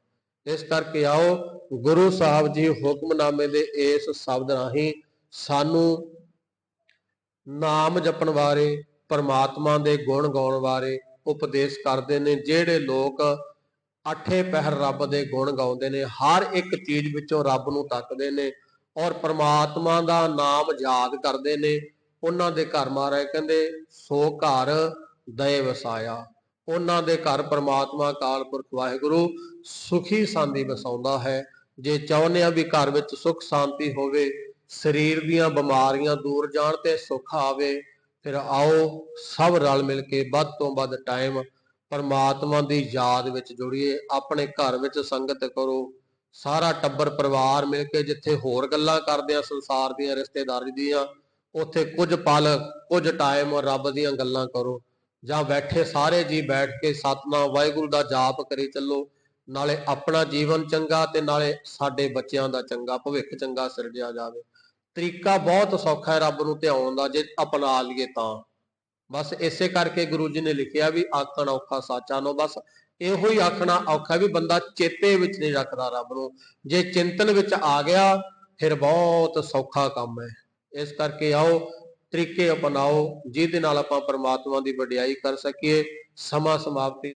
ਇਸ ਕਰਕੇ ਆਓ ਗੁਰੂ ਸਾਹਿਬ ਜੀ ਹੁਕਮਨਾਮੇ ਦੇ ਇਸ ਸ਼ਬਦ ਰਾਹੀਂ ਸਾਨੂੰ ਨਾਮ ਜਪਣ ਬਾਰੇ, ਪਰਮਾਤਮਾ ਦੇ ਗੁਣ ਗਾਉਣ ਬਾਰੇ ਉਪਦੇਸ਼ ਕਰਦੇ ਨੇ। ਜਿਹੜੇ ਲੋਕ 8 ਪਹਿਰ ਰੱਬ ਦੇ ਗੁਣ ਗਾਉਂਦੇ ਨੇ, ਹਰ ਇੱਕ ਚੀਜ਼ ਵਿੱਚੋਂ ਰੱਬ ਨੂੰ ਤੱਕਦੇ ਨੇ ਔਰ ਪਰਮਾਤਮਾ ਦਾ ਨਾਮ ਯਾਦ ਕਰਦੇ ਨੇ, ਉਹਨਾਂ ਦੇ ਘਰ ਮਹਾਰਾਜ ਕਹਿੰਦੇ ਸੋ ਘਰ ਦਏ ਵਸਾਇਆ, ਉਹਨਾਂ ਦੇ ਘਰ ਪਰਮਾਤਮਾ ਅਕਾਲ ਪੁਰਖ ਵਾਹਿਗੁਰੂ ਸੁਖੀ ਸ਼ਾਂਤੀ ਵਸਾਉਂਦਾ ਹੈ। ਜੇ ਚਾਹੁੰਦੇ ਆ ਵੀ ਘਰ ਵਿੱਚ ਸੁਖ ਸ਼ਾਂਤੀ ਹੋਵੇ, ਸਰੀਰ ਦੀਆਂ ਬਿਮਾਰੀਆਂ ਦੂਰ ਜਾਣ ਤੇ ਸੁੱਖ ਆਵੇ, ਫਿਰ ਆਓ ਸਭ ਰਲ ਮਿਲ ਕੇ ਵੱਧ ਤੋਂ ਵੱਧ ਟਾਈਮ ਪਰਮਾਤਮਾ ਦੀ ਯਾਦ ਵਿੱਚ ਜੁੜੀਏ। ਆਪਣੇ ਘਰ ਵਿੱਚ ਸੰਗਤ ਕਰੋ, ਸਾਰਾ ਟੱਬਰ ਪਰਿਵਾਰ ਮਿਲ ਕੇ, ਜਿੱਥੇ ਹੋਰ ਗੱਲਾਂ ਕਰਦੇ ਆ ਸੰਸਾਰ ਦੀਆਂ, ਰਿਸ਼ਤੇਦਾਰੀ ਦੀਆਂ, ਉੱਥੇ ਕੁਝ ਪਲ, ਕੁਝ ਟਾਈਮ ਰੱਬ ਦੀਆਂ ਗੱਲਾਂ ਕਰੋ, ਜਾਂ ਬੈਠੇ ਸਾਰੇ ਜੀ ਬੈਠ ਕੇ ਸਤਿਨਾਮ ਵਾਹਿਗੁਰੂ ਦਾ ਜਾਪ ਕਰੀ ਚੱਲੋ। ਨਾਲੇ ਆਪਣਾ ਜੀਵਨ ਚੰਗਾ ਤੇ ਨਾਲੇ ਸਾਡੇ ਬੱਚਿਆਂ ਦਾ ਚੰਗਾ ਭਵਿੱਖ ਚੰਗਾ ਸਿਰਜਿਆ ਜਾਵੇ। ਤਰੀਕਾ ਬਹੁਤ ਸੌਖਾ ਹੈ ਰੱਬ ਨੂੰ ਧਿਆਉਣ ਦਾ, ਜੇ ਅਪਣਾ ਲਈਏ ਤਾਂ। ਬਸ ਇਸੇ ਕਰਕੇ ਗੁਰੂ ਜੀ ਨੇ ਲਿਖਿਆ ਵੀ ਆਖਣ ਔਖਾ ਸਾਚਾ ਨੋ, ਬਸ ਇਹੋ ਹੀ ਆਖਣਾ ਔਖਾ ਵੀ ਬੰਦਾ ਚੇਤੇ ਵਿੱਚ ਨਹੀਂ ਰੱਖਦਾ ਰੱਬ ਨੂੰ। ਜੇ ਚਿੰਤਨ ਵਿੱਚ ਆ ਗਿਆ ਫਿਰ ਬਹੁਤ ਸੌਖਾ ਕੰਮ ਹੈ। ਇਸ ਕਰਕੇ ਆਓ ਤਰੀਕੇ ਅਪਣਾਓ ਜਿਹਦੇ ਨਾਲ ਆਪਾਂ ਪਰਮਾਤਮਾ ਦੀ ਵਡਿਆਈ ਕਰ ਸਕੀਏ। ਸਮਾਂ ਸਮਾਪਤੀ।